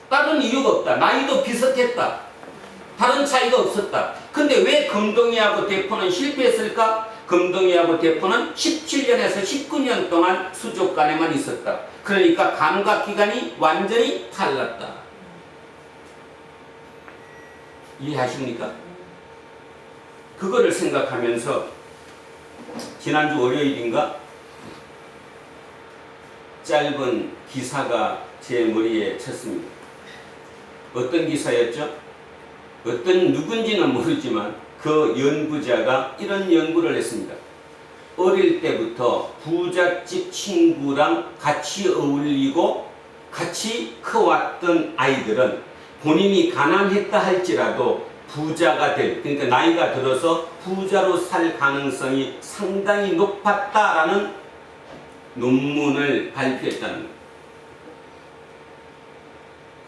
다른 이유가 없다. 나이도 비슷했다. 다른 차이가 없었다. 근데 왜 금동이하고 대포는 실패했을까? 금동이하고 대포는 17년에서 19년 동안 수족관에만 있었다. 그러니까 감각기관이 완전히 달랐다. 이해하십니까? 그거를 생각하면서 지난주 월요일인가 짧은 기사가 제 머리에 쳤습니다. 어떤 기사였죠? 어떤 누군지는 모르지만 그 연구자가 이런 연구를 했습니다. 어릴 때부터 부잣집 친구랑 같이 어울리고 같이 커왔던 아이들은 본인이 가난했다 할지라도 부자가 될, 그러니까 나이가 들어서 부자로 살 가능성이 상당히 높았다라는 논문을 발표했다는 거예요.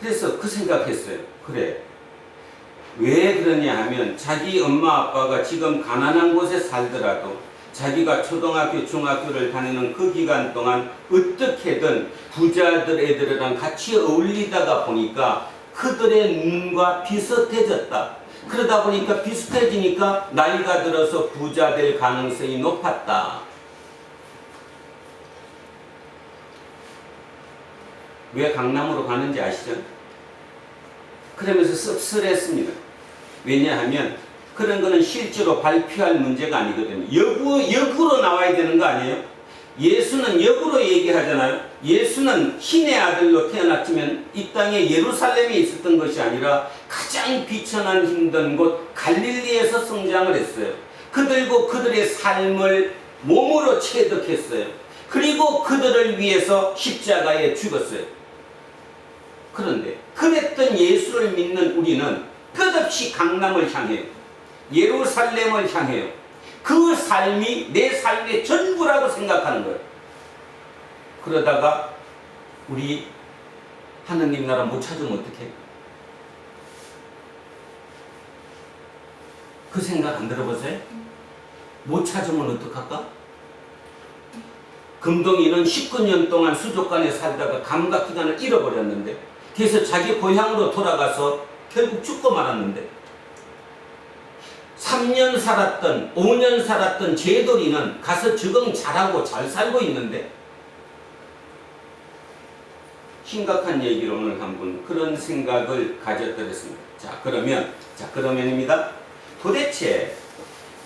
그래서 그 생각했어요. 그래, 왜 그러냐 하면 자기 엄마 아빠가 지금 가난한 곳에 살더라도 자기가 초등학교 중학교를 다니는 그 기간 동안 어떻게든 부자들 애들이랑 같이 어울리다가 보니까 그들의 눈과 비슷해졌다. 그러다 보니까 비슷해지니까 나이가 들어서 부자 될 가능성이 높았다. 왜 강남으로 가는지 아시죠? 그러면서 씁쓸했습니다. 왜냐하면 그런 거는 실제로 발표할 문제가 아니거든요. 역으로 나와야 되는 거 아니에요? 예수는 역으로 얘기하잖아요. 예수는 신의 아들로 태어났지만 이 땅에 예루살렘에 있었던 것이 아니라 가장 비천한 힘든 곳 갈릴리에서 성장을 했어요. 그들고 그들의 삶을 몸으로 체득했어요. 그리고 그들을 위해서 십자가에 죽었어요. 그런데 그랬던 예수를 믿는 우리는 끝없이 강남을 향해요. 예루살렘을 향해요. 그 삶이 내 삶의 전부라고 생각하는 거예요. 그러다가 우리 하느님 나라 못 찾으면 어떡해? 그 생각 안 들어보세요? 못 찾으면 어떡할까? 금동이는 19년 동안 수족관에 살다가 감각기관을 잃어버렸는데, 그래서 자기 고향으로 돌아가서 결국 죽고 말았는데, 3년 살았던 5년 살았던 제돌이는 가서 적응 잘하고 잘 살고 있는데, 심각한 얘기로 오늘 한번 그런 생각을 가졌더랬습니다. 그러면입니다. 도대체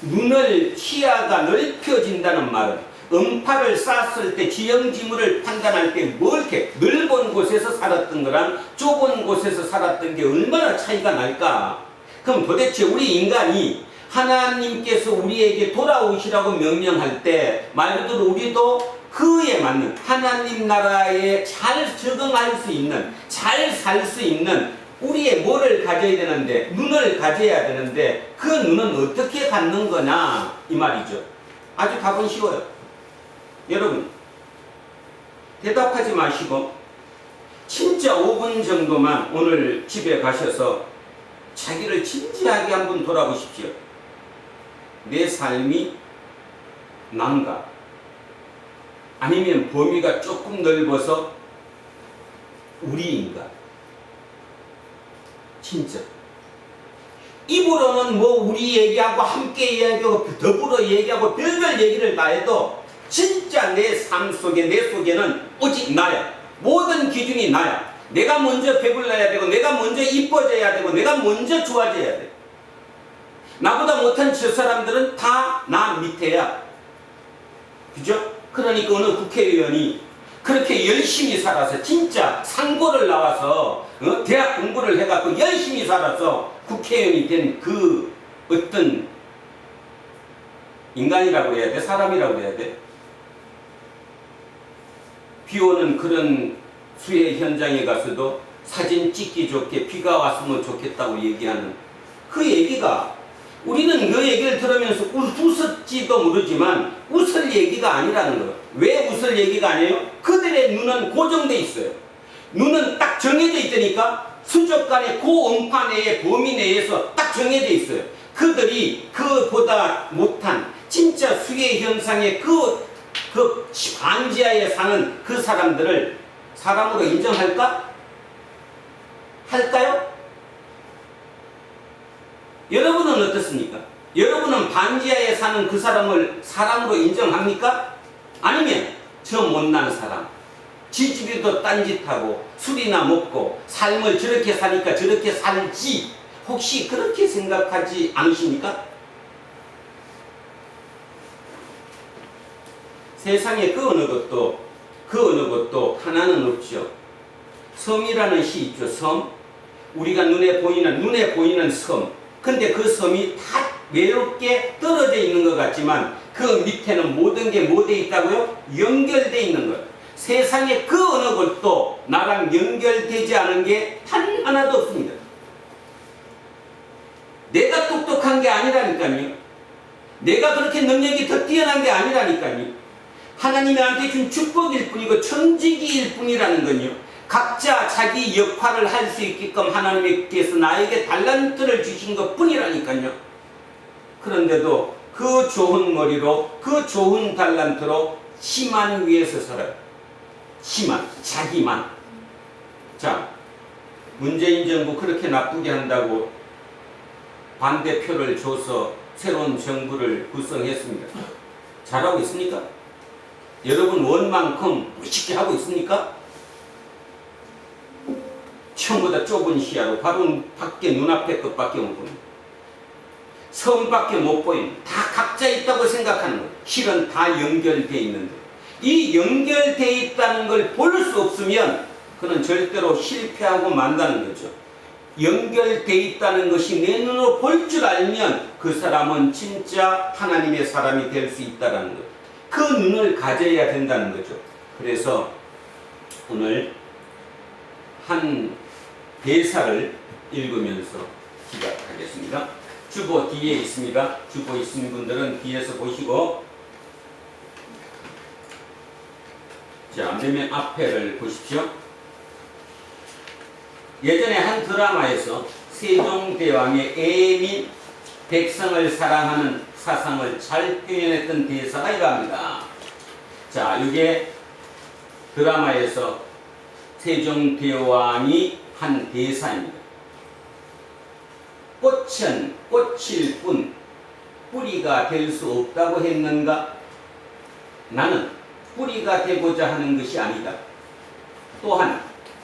눈을 시야가 넓혀진다는 말은 음파를 쌌을 때 지형지물을 판단할 때 뭐 이렇게 넓은 곳에서 살았던 거랑 좁은 곳에서 살았던 게 얼마나 차이가 날까? 그럼 도대체 우리 인간이 하나님께서 우리에게 돌아오시라고 명령할 때 말 그대로 우리도 그에 맞는 하나님 나라에 잘 적응할 수 있는, 잘 살 수 있는 우리의 뭐를 가져야 되는데, 눈을 가져야 되는데 그 눈은 어떻게 갖는 거냐 이 말이죠. 아주 답은 쉬워요. 여러분 대답하지 마시고 진짜 5분 정도만 오늘 집에 가셔서 자기를 진지하게 한번 돌아보십시오. 내 삶이 난가? 아니면 범위가 조금 넓어서 우리인가? 진짜 입으로는 뭐 우리 얘기하고 함께 이야기하고 더불어 얘기하고 별별 얘기를 다 해도 진짜 내 삶 속에 내 속에는 오직 나야. 모든 기준이 나야. 내가 먼저 배불러야 되고 내가 먼저 이뻐져야 되고 내가 먼저 좋아져야 돼. 나보다 못한 저 사람들은 다 나 밑에야. 그죠? 그러니까 어느 국회의원이 그렇게 열심히 살아서 진짜 상고를 나와서 대학 공부를 해갖고 열심히 살아서 국회의원이 된 그 어떤 인간이라고 해야 돼? 사람이라고 해야 돼? 비 오는 그런 수해 현장에 가서도 사진 찍기 좋게 비가 왔으면 좋겠다고 얘기하는 그 얘기가, 우리는 그 얘기를 들으면서 웃었지도 모르지만 웃을 얘기가 아니라는 거예요. 왜 웃을 얘기가 아니에요? 그들의 눈은 고정돼 있어요. 눈은 딱 정해져 있다니까. 수족관의 고음파 내의 범위 내에서 딱 정해져 있어요. 그들이 그보다 못한 진짜 수해 현상의 그 반지하에 사는 그 사람들을 사람으로 인정할까? 할까요? 여러분은 어떻습니까? 여러분은 반지하에 사는 그 사람을 사람으로 인정합니까? 아니면 저 못난 사람, 지집이도 딴짓하고 술이나 먹고 삶을 저렇게 사니까 저렇게 살지, 혹시 그렇게 생각하지 않으십니까? 세상에 그 어느 것도 하나는 없죠. 섬이라는 시 있죠. 섬. 우리가 눈에 보이는 섬. 근데 그 섬이 다 외롭게 떨어져 있는 것 같지만 그 밑에는 모든 게 뭐 돼 있다고요? 연결돼 있는 거예요. 세상에 그 어느 것도 나랑 연결되지 않은 게 단 하나도 없습니다. 내가 똑똑한 게 아니라니까요. 내가 그렇게 능력이 더 뛰어난 게 아니라니까요. 하나님이 나한테 준 축복일 뿐이고 천직일 뿐이라는 건요. 각자 자기 역할을 할 수 있게끔 하나님께서 나에게 달란트를 주신 것 뿐이라니까요. 그런데도 그 좋은 머리로 그 좋은 달란트로 시만 위에서 살아요. 시만, 자기만. 자, 문재인 정부 그렇게 나쁘게 한다고 반대표를 줘서 새로운 정부를 구성했습니다. 잘하고 있습니까? 여러분 원만큼 멋있게 하고 있습니까? 처음보다 좁은 시야로 바로 밖에 눈앞에 것밖에 못 보입니다. 섬밖에 못 보입니다. 다 각자 있다고 생각하는 거예요. 실은 다 연결되어 있는데 이 연결되어 있다는 걸 볼 수 없으면 그는 절대로 실패하고 만다는 거죠. 연결되어 있다는 것이 내 눈으로 볼 줄 알면 그 사람은 진짜 하나님의 사람이 될 수 있다는 것. 그 눈을 가져야 된다는 거죠. 그래서 오늘 한 대사를 읽으면서 시작하겠습니다. 주보 뒤에 있습니다. 주보 있는 분들은 뒤에서 보시고, 자, 안되면 앞에를 보십시오. 예전에 한 드라마에서 세종대왕의 애민 백성을 사랑하는 사상을 잘 표현했던 대사가 이러합니다. 자, 이게 드라마에서 세종대왕이 한 대사입니다. 꽃은 꽃일 뿐 뿌리가 될 수 없다고 했는가? 나는 뿌리가 되고자 하는 것이 아니다. 또한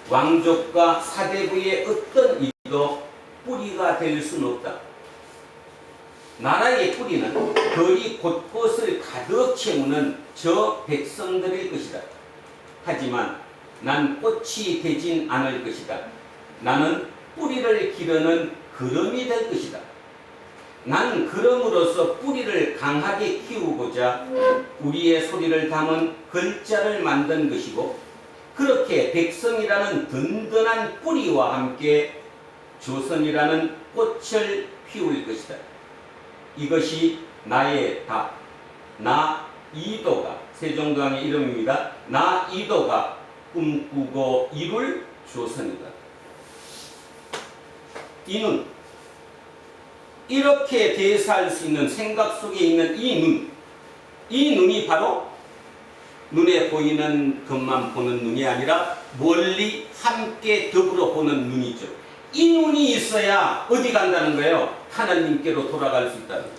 왕족과 사대부의 어떤 일도 뿌리가 될 수는 없다. 나라의 뿌리는 거리 곳곳을 가득 채우는 저 백성들일 것이다. 하지만 난 꽃이 되진 않을 것이다. 나는 뿌리를 기르는 그름이 될 것이다. 난 그럼으로써 뿌리를 강하게 키우고자 우리의 소리를 담은 글자를 만든 것이고, 그렇게 백성이라는 든든한 뿌리와 함께 조선이라는 꽃을 피울 것이다. 이것이 나의 답. 나 이도가, 세종대왕의 이름입니다. 나 이도가 꿈꾸고 이룰 조선이다. 이는 이렇게 대사할 수 있는 생각 속에 있는 이 눈이 바로 눈에 보이는 것만 보는 눈이 아니라 멀리 함께 더불어 보는 눈이죠. 이 눈이 있어야 어디 간다는 거예요? 하나님께로 돌아갈 수 있다는 거예요.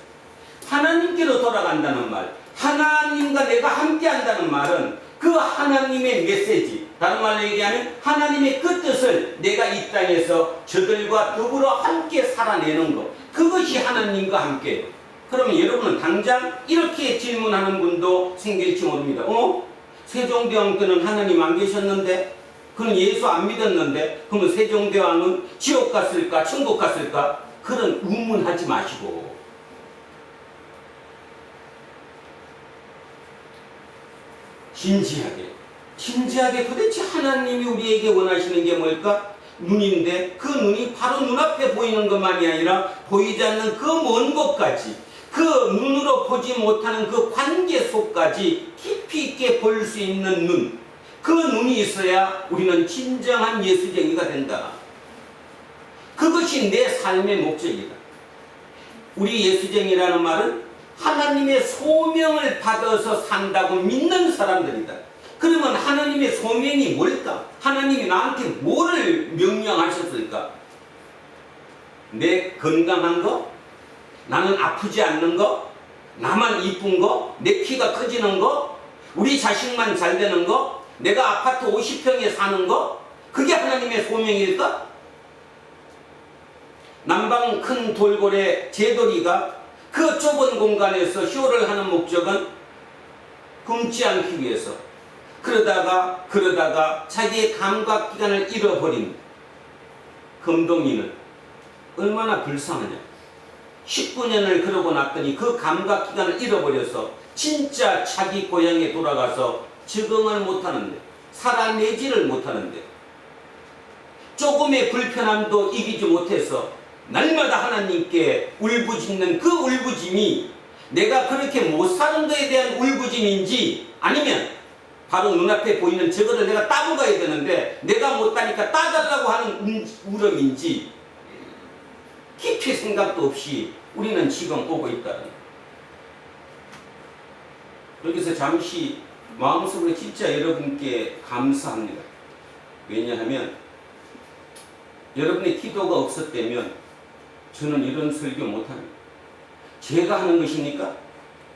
하나님께로 돌아간다는 말, 하나님과 내가 함께 한다는 말은 그 하나님의 메시지, 다른 말로 얘기하면 하나님의 그 뜻을 내가 이 땅에서 저들과 더불어 함께 살아내는 것, 그것이 하나님과 함께. 그러면 여러분은 당장 이렇게 질문하는 분도 생길지 모릅니다. 세종대왕 때는 하나님 안 계셨는데, 그는 예수 안 믿었는데, 그러면 세종대왕은 지옥 갔을까 천국 갔을까? 그런 의문하지 마시고, 진지하게 도대체 하나님이 우리에게 원하시는 게 뭘까? 눈인데 그 눈이 바로 눈앞에 보이는 것만이 아니라 보이지 않는 그 먼 곳까지, 그 눈으로 보지 못하는 그 관계 속까지 깊이 있게 볼 수 있는 눈, 그 눈이 있어야 우리는 진정한 예수쟁이가 된다. 그것이 내 삶의 목적이다. 우리 예수쟁이라는 말은 하나님의 소명을 받아서 산다고 믿는 사람들이다. 그러면 하나님의 소명이 뭘까? 하나님이 나한테 뭐를 명령하셨을까? 내 건강한 거? 나는 아프지 않는 거? 나만 이쁜 거? 내 키가 커지는 거? 우리 자식만 잘 되는 거? 내가 아파트 50평에 사는 거? 그게 하나님의 소명일까? 남방 큰 돌고래 제돌이가 그 좁은 공간에서 쇼를 하는 목적은 굶지 않기 위해서. 그러다가 자기의 감각기관을 잃어버린 금동이는 얼마나 불쌍하냐. 19년을 그러고 났더니 그 감각기관을 잃어버려서 진짜 자기 고향에 돌아가서 적응을 못하는데, 살아내지를 못하는데, 조금의 불편함도 이기지 못해서 날마다 하나님께 울부짖는 그 울부짐이 내가 그렇게 못 사는 것에 대한 울부짐인지, 아니면 바로 눈앞에 보이는 저거를 내가 따먹어야 되는데 내가 못하니까 따달라고 하는 울음인지 깊이 생각도 없이 우리는 지금 오고 있다는 거예요. 여기서 잠시 마음속으로 진짜 여러분께 감사합니다. 왜냐하면 여러분의 기도가 없었다면 저는 이런 설교 못합니다. 제가 하는 것이니까.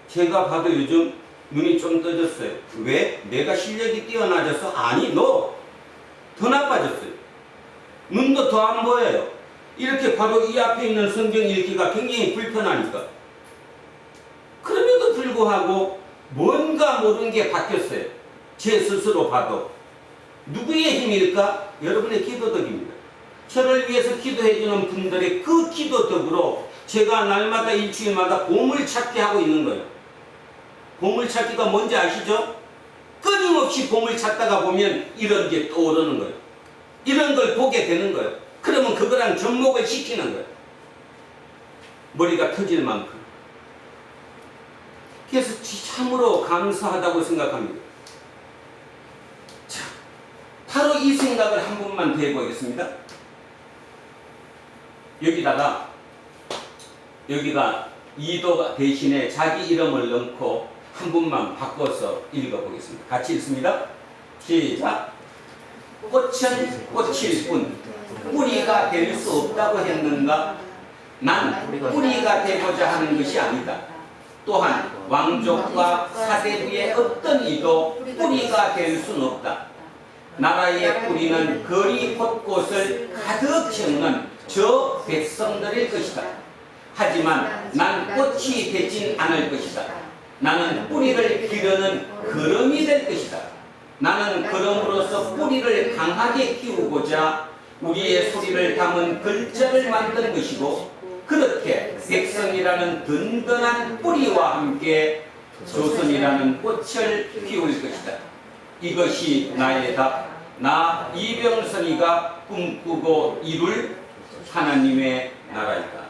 제가 봐도 요즘 눈이 좀 떠졌어요. 왜? 내가 실력이 뛰어나져서? 아니, 너 더 나빠졌어요. 눈도 더 안 보여요. 이렇게 바로 이 앞에 있는 성경 읽기가 굉장히 불편하니까. 그럼에도 불구하고 뭔가 모르는 게 바뀌었어요. 제 스스로 봐도. 누구의 힘일까? 여러분의 기도덕입니다. 저를 위해서 기도해주는 분들의 그 기도덕으로 제가 날마다 일주일마다 보물찾기 하고 있는 거예요. 보물찾기가 뭔지 아시죠? 끊임없이 보물 찾다가 보면 이런 게 떠오르는 거예요. 이런 걸 보게 되는 거예요. 그러면 그거랑 접목을 시키는 거예요. 머리가 터질 만큼. 그래서 참으로 감사하다고 생각합니다. 자, 바로 이 생각을 한 번만 더 해보겠습니다. 여기가 이도 대신에 자기 이름을 넣고 한 번만 바꿔서 읽어보겠습니다. 같이 읽습니다. 시작. 꽃은 꽃일 뿐 뿌리가 될 수 없다고 했는가? 난 뿌리가 되고자 하는 것이 아니다. 또한 왕족과 사대부의 어떤 이도 뿌리가 될 수는 없다. 나라의 뿌리는 거리 곳곳을 가득 채우는 저 백성들일 것이다. 하지만 난 꽃이 되진 않을 것이다. 나는 뿌리를 기르는 거름이 될 것이다. 나는 그럼으로써 뿌리를 강하게 키우고자 우리의 소리를 담은 글자를 만든 것이고, 그렇게 백성이라는 든든한 뿌리와 함께 조선이라는 꽃을 피울 것이다. 이것이 나의 답, 나 이병선이가 꿈꾸고 이룰 하나님의 나라이다.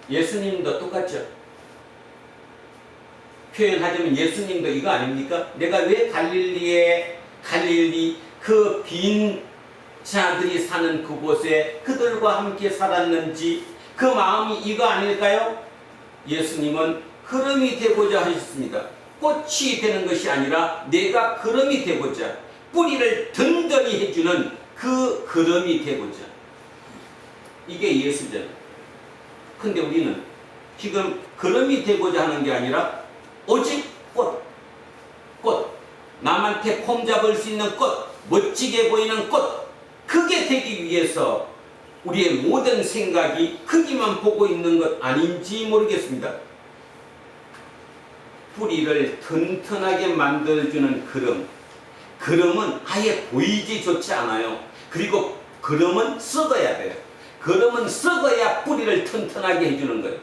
예수님도 똑같죠? 표현하자면 예수님도 이거 아닙니까? 내가 왜 갈릴리 그 빈 자들이 사는 그곳에 그들과 함께 살았는지 그 마음이 이거 아닐까요? 예수님은 그름이 되고자 하셨습니다. 꽃이 되는 것이 아니라 내가 그름이 되고자, 뿌리를 든든히 해주는 그 그름이 되고자. 이게 예수잖아요. 근데 우리는 지금 그름이 되고자 하는 게 아니라 오직 꽃, 남한테 폼 잡을 수 있는 꽃, 멋지게 보이는 꽃, 그게 되기 위해서 우리의 모든 생각이 크기만 보고 있는 것 아닌지 모르겠습니다. 뿌리를 튼튼하게 만들어주는 그름은 아예 보이지조차 않아요. 그리고 그름은 썩어야 돼요. 그름은 썩어야 뿌리를 튼튼하게 해주는 거예요.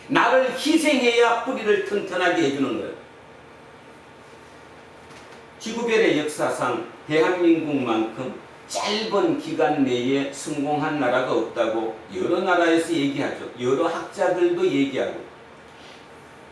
나를 희생해야 뿌리를 튼튼하게 해주는 거예요. 지구별의 역사상 대한민국만큼 짧은 기간 내에 성공한 나라가 없다고 여러 나라에서 얘기하죠. 여러 학자들도 얘기하고.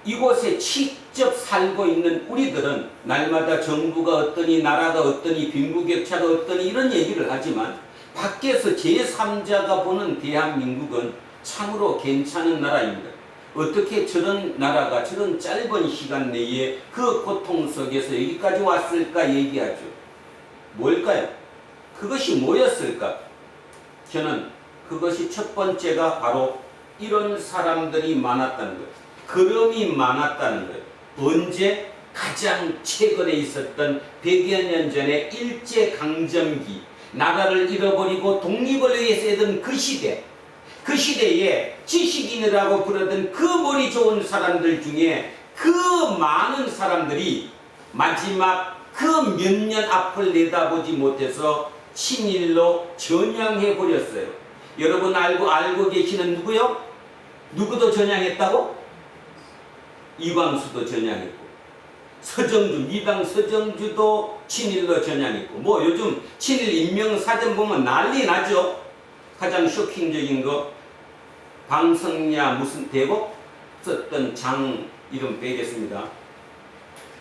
이곳에 직접 살고 있는 우리들은 날마다 정부가 어떠니, 나라가 어떠니, 빈부격차가 어떠니 이런 얘기를 하지만 밖에서 제3자가 보는 대한민국은 참으로 괜찮은 나라입니다. 어떻게 저런 나라가 저런 짧은 시간 내에 그 고통 속에서 여기까지 왔을까 얘기하죠. 뭘까요? 그것이 뭐였을까? 저는 그것이 첫 번째가 바로 이런 사람들이 많았다는 거예요. 그름이 많았다는 거예요. 언제? 가장 최근에 있었던 100여 년 전에 일제강점기, 나라를 잃어버리고 독립을 위해서 했던 그 시대, 그 시대에 지식인이라고 부르던 그 머리 좋은 사람들 중에 그 많은 사람들이 마지막 그 몇 년 앞을 내다보지 못해서 친일로 전향해버렸어요. 여러분 알고 계시는 누구요? 누구도 전향했다고? 이광수도 전향했고, 서정주, 미당 서정주도 친일로 전향했고, 뭐 요즘 친일 인명사전 보면 난리 나죠? 가장 쇼킹적인 거, 방성야 무슨 대법 썼던 장 이름 빼겠습니다.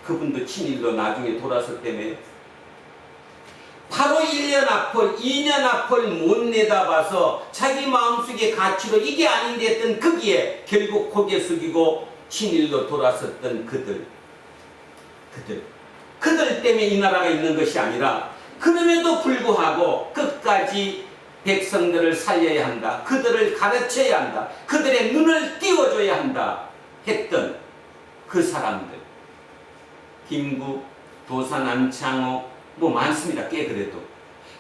그분도 친일로 나중에 돌아섰다며. 바로 1년 앞을 2년 앞을 못 내다봐서 자기 마음속의 가치로 이게 아닌데 했던 거기에 결국 고개 숙이고 친일로 돌아섰던 그들 때문에 이 나라가 있는 것이 아니라, 그럼에도 불구하고 끝까지 백성들을 살려야 한다, 그들을 가르쳐야 한다, 그들의 눈을 띄워줘야 한다 했던 그 사람들, 김구, 도산, 안창호 뭐 많습니다. 꽤 그래도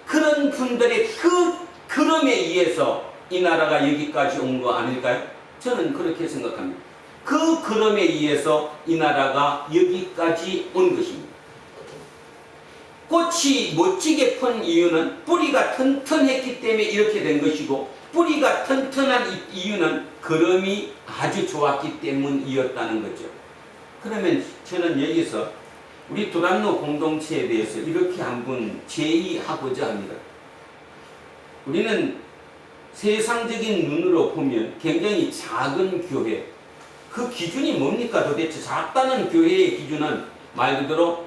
그런 분들의 그 그럼에 의해서 이 나라가 여기까지 온 거 아닐까요? 저는 그렇게 생각합니다. 그 걸음에 의해서 이 나라가 여기까지 온 것입니다. 꽃이 멋지게 핀 이유는 뿌리가 튼튼했기 때문에 이렇게 된 것이고, 뿌리가 튼튼한 이유는 걸음이 아주 좋았기 때문이었다는 거죠. 그러면 저는 여기서 우리 두란노 공동체에 대해서 이렇게 한번 제의하고자 합니다. 우리는 세상적인 눈으로 보면 굉장히 작은 교회, 그 기준이 뭡니까 도대체? 작다는 교회의 기준은 말 그대로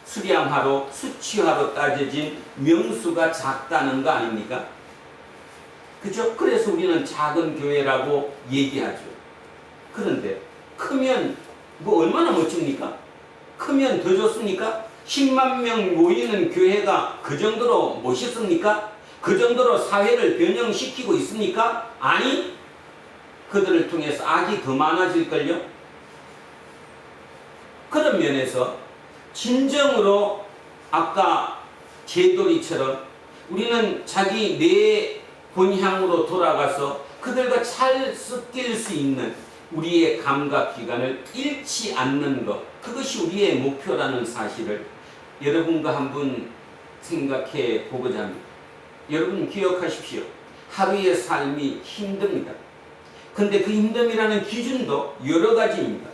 수량하로, 수치하로 따져진 명수가 작다는 거 아닙니까? 그죠? 그래서 우리는 작은 교회라고 얘기하죠. 그런데 크면 뭐 얼마나 멋집니까? 크면 더 좋습니까? 10만 명 모이는 교회가 그 정도로 멋있습니까? 그 정도로 사회를 변형시키고 있습니까? 아니, 그들을 통해서 악이 더 많아질걸요? 그런 면에서 진정으로 아까 제돌이처럼 우리는 자기 내 본향으로 돌아가서 그들과 잘 섞일 수 있는 우리의 감각기관을 잃지 않는 것, 그것이 우리의 목표라는 사실을 여러분과 한번 생각해 보고자 합니다. 여러분 기억하십시오. 하루의 삶이 힘듭니다. 근데 그 힘듦이라는 기준도 여러 가지입니다.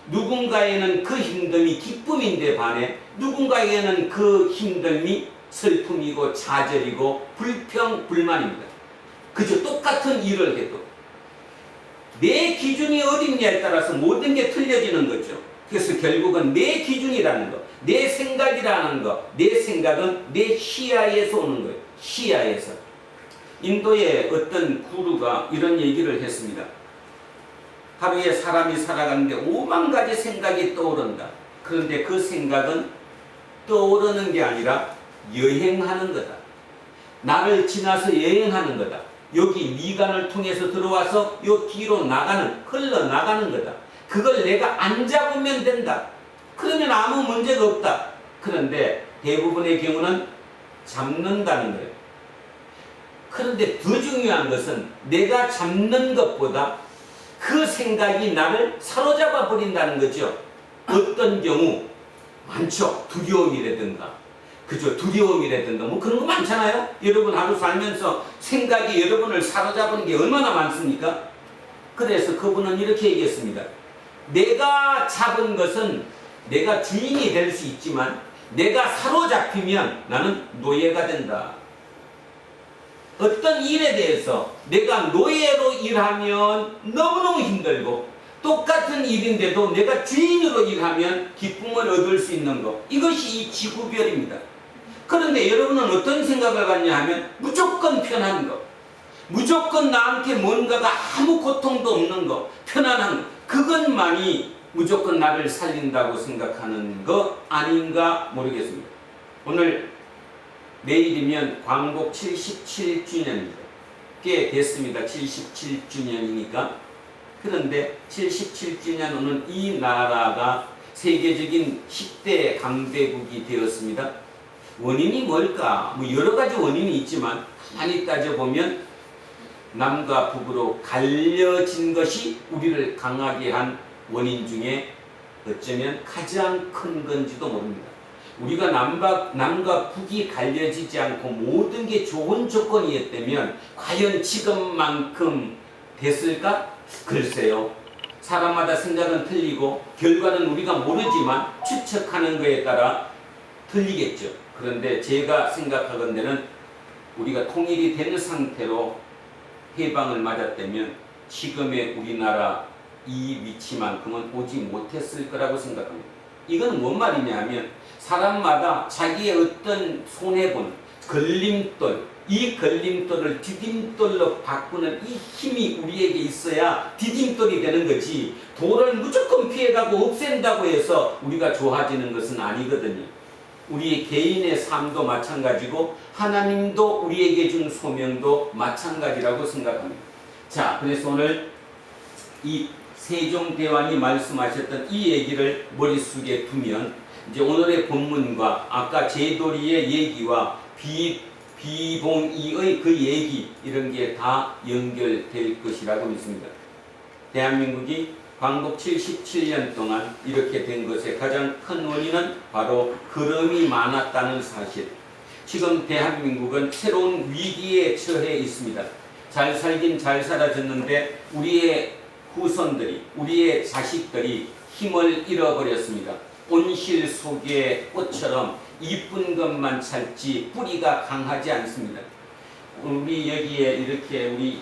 누군가에는 그 힘듦이 기쁨인데 반해 누군가에는 그 힘듦이 슬픔이고 좌절이고 불평, 불만입니다. 그저 똑같은 일을 해도 내 기준이 어딨냐에 따라서 모든 게 틀려지는 거죠. 그래서 결국은 내 기준이라는 거, 내 생각이라는 거, 내 생각은 내 시야에서 오는 거예요. 시야에서. 인도의 어떤 구루가 이런 얘기를 했습니다. 하루에 사람이 살아가는데 5만 가지 생각이 떠오른다. 그런데 그 생각은 떠오르는 게 아니라 여행하는 거다. 나를 지나서 여행하는 거다. 여기 미간을 통해서 들어와서 요 뒤로 나가는, 흘러나가는 거다. 그걸 내가 안 잡으면 된다. 그러면 아무 문제가 없다. 그런데 대부분의 경우는 잡는다는 거예요. 그런데 더 중요한 것은 내가 잡는 것보다 그 생각이 나를 사로잡아 버린다는 거죠. 어떤 경우 많죠. 두려움이라든가, 그죠? 두려움이라든가 뭐 그런 거 많잖아요. 여러분 하루 살면서 생각이 여러분을 사로잡은 게 얼마나 많습니까? 그래서 그분은 이렇게 얘기했습니다. 내가 잡은 것은 내가 주인이 될 수 있지만 내가 사로잡히면 나는 노예가 된다. 어떤 일에 대해서 내가 노예로 일하면 너무너무 힘들고, 똑같은 일인데도 내가 주인으로 일하면 기쁨을 얻을 수 있는 것, 이것이 이 지구별입니다. 그런데 여러분은 어떤 생각을 갖냐 하면 무조건 편한 것, 무조건 나한테 뭔가가 아무 고통도 없는 것, 편안한 것, 그것만이 무조건 나를 살린다고 생각하는 것 아닌가 모르겠습니다. 오늘 내일이면 광복 77주년입니다. 꽤 됐습니다. 77주년이니까. 그런데 77주년 오는 이 나라가 세계적인 10대 강대국이 되었습니다. 원인이 뭘까? 뭐 여러 가지 원인이 있지만 많이 따져보면 남과 북으로 갈려진 것이 우리를 강하게 한 원인 중에 어쩌면 가장 큰 건지도 모릅니다. 우리가 남과 북이 갈려지지 않고 모든 게 좋은 조건이었다면 과연 지금만큼 됐을까? 글쎄요. 사람마다 생각은 틀리고 결과는 우리가 모르지만 추측하는 것에 따라 틀리겠죠. 그런데 제가 생각하건대는 우리가 통일이 된 상태로 해방을 맞았다면 지금의 우리나라 이 위치만큼은 오지 못했을 거라고 생각합니다. 이건 뭔 말이냐 하면 사람마다 자기의 어떤 손해본 걸림돌, 이 걸림돌을 디딤돌로 바꾸는 이 힘이 우리에게 있어야 디딤돌이 되는 거지, 돌을 무조건 피해가고 없앤다고 해서 우리가 좋아지는 것은 아니거든요. 우리 개인의 삶도 마찬가지고 하나님도 우리에게 준 소명도 마찬가지라고 생각합니다. 자, 그래서 오늘 이 세종대왕이 말씀하셨던 이 얘기를 머릿속에 두면 이제 오늘의 본문과 아까 제도리의 얘기와 비봉이의 그 얘기, 이런 게 다 연결될 것이라고 믿습니다. 대한민국이 광복 77년 동안 이렇게 된 것의 가장 큰 원인은 바로 거름이 많았다는 사실. 지금 대한민국은 새로운 위기에 처해 있습니다. 잘 살긴 잘 살아졌는데 우리의 후손들이, 우리의 자식들이 힘을 잃어버렸습니다. 온실 속의 꽃처럼 이쁜 것만 찾지 뿌리가 강하지 않습니다. 우리 여기에 이렇게 우리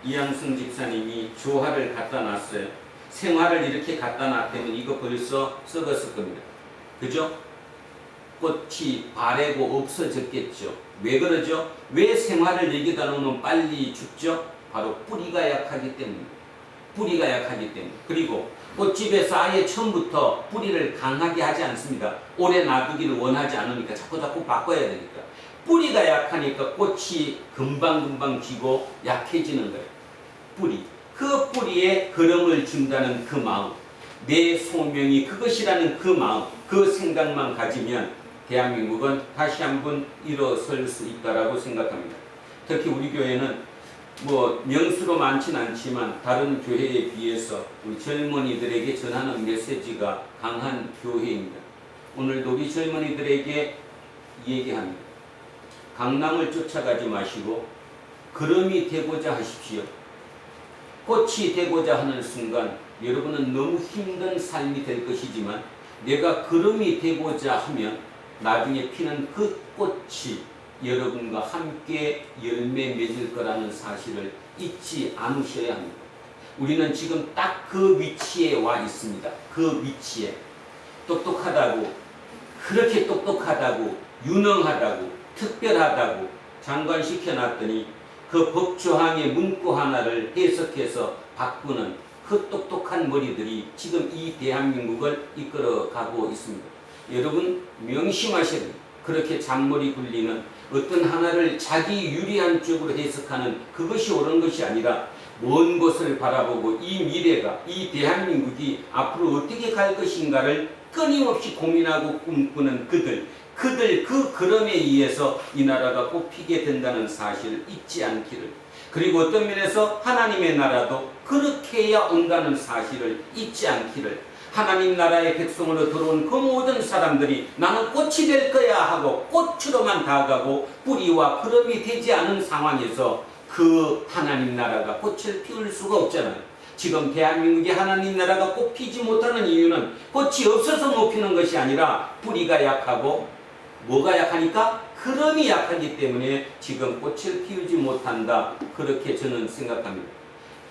이양승 집사님이 조화를 갖다 놨어요. 생화를 이렇게 갖다 놨다면 이거 벌써 썩었을 겁니다. 그죠? 꽃이 바래고 없어졌겠죠. 왜 그러죠? 왜 생화를 여기다 놓으면 빨리 죽죠? 바로 뿌리가 약하기 때문입니다. 뿌리가 약하기 때문에. 그리고 꽃집에서 아예 처음부터 뿌리를 강하게 하지 않습니다. 오래 놔두기를 원하지 않으니까 자꾸 바꿔야 되니까. 뿌리가 약하니까 꽃이 금방 지고 약해지는 거예요. 뿌리. 그 뿌리에 거름을 준다는 그 마음, 내 소명이 그것이라는 그 마음, 그 생각만 가지면 대한민국은 다시 한번 일어설 수 있다라고 생각합니다. 특히 우리 교회는 뭐 명수로 많진 않지만 다른 교회에 비해서 우리 젊은이들에게 전하는 메시지가 강한 교회입니다. 오늘도 우리 젊은이들에게 얘기합니다. 강남을 쫓아가지 마시고 거름이 되고자 하십시오. 꽃이 되고자 하는 순간 여러분은 너무 힘든 삶이 될 것이지만 내가 거름이 되고자 하면 나중에 피는 그 꽃이 여러분과 함께 열매 맺을 거라는 사실을 잊지 않으셔야 합니다. 우리는 지금 딱 그 위치에 와 있습니다. 그 위치에. 똑똑하다고, 그렇게 똑똑하다고, 유능하다고, 특별하다고 장관시켜놨더니 그 법조항의 문구 하나를 해석해서 바꾸는 그 똑똑한 머리들이 지금 이 대한민국을 이끌어가고 있습니다. 여러분 명심하셔야 됩니다. 그렇게 잔머리 굴리는 어떤 하나를 자기 유리한 쪽으로 해석하는 그것이 옳은 것이 아니라 먼 곳을 바라보고 이 미래가, 이 대한민국이 앞으로 어떻게 갈 것인가를 끊임없이 고민하고 꿈꾸는 그들 그 걸음에 의해서 이 나라가 꽃피게 된다는 사실을 잊지 않기를, 그리고 어떤 면에서 하나님의 나라도 그렇게 해야 온다는 사실을 잊지 않기를, 하나님 나라의 백성으로 들어온 그 모든 사람들이 나는 꽃이 될 거야 하고 꽃으로만 다가가고 뿌리와 거름이 되지 않은 상황에서 그 하나님 나라가 꽃을 피울 수가 없잖아요. 지금 대한민국의 하나님 나라가 꽃 피지 못하는 이유는 꽃이 없어서 못 피는 것이 아니라 뿌리가 약하고 뭐가 약하니까? 거름이 약하기 때문에 지금 꽃을 피우지 못한다. 그렇게 저는 생각합니다.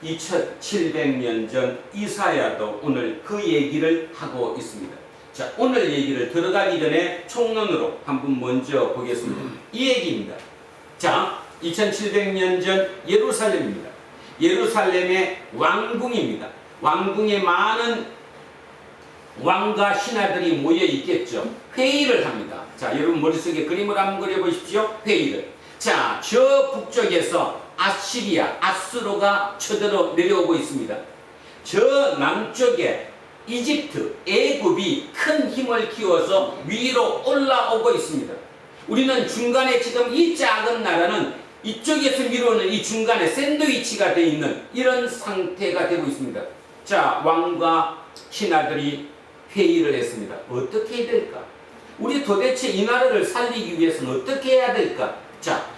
2700년 전 이사야도 오늘 그 얘기를 하고 있습니다. 자, 오늘 얘기를 들어가기 전에 총론으로 한번 먼저 보겠습니다. 이 얘기입니다. 자, 2700년 전 예루살렘입니다. 예루살렘의 왕궁입니다. 왕궁에 많은 왕과 신하들이 모여 있겠죠. 회의를 합니다. 자, 여러분 머릿속에 그림을 한번 그려보십시오. 회의를. 자, 저 북쪽에서 아시리아, 아수르가 쳐들어 내려오고 있습니다. 저 남쪽에 이집트, 애굽이 큰 힘을 키워서 위로 올라오고 있습니다. 우리는 중간에 지금 이 작은 나라는 이쪽에서 밀어오는 이 중간에 샌드위치가 되어 있는 이런 상태가 되고 있습니다. 자, 왕과 신하들이 회의를 했습니다. 어떻게 해야 될까? 우리 도대체 이 나라를 살리기 위해서는 어떻게 해야 될까? 자,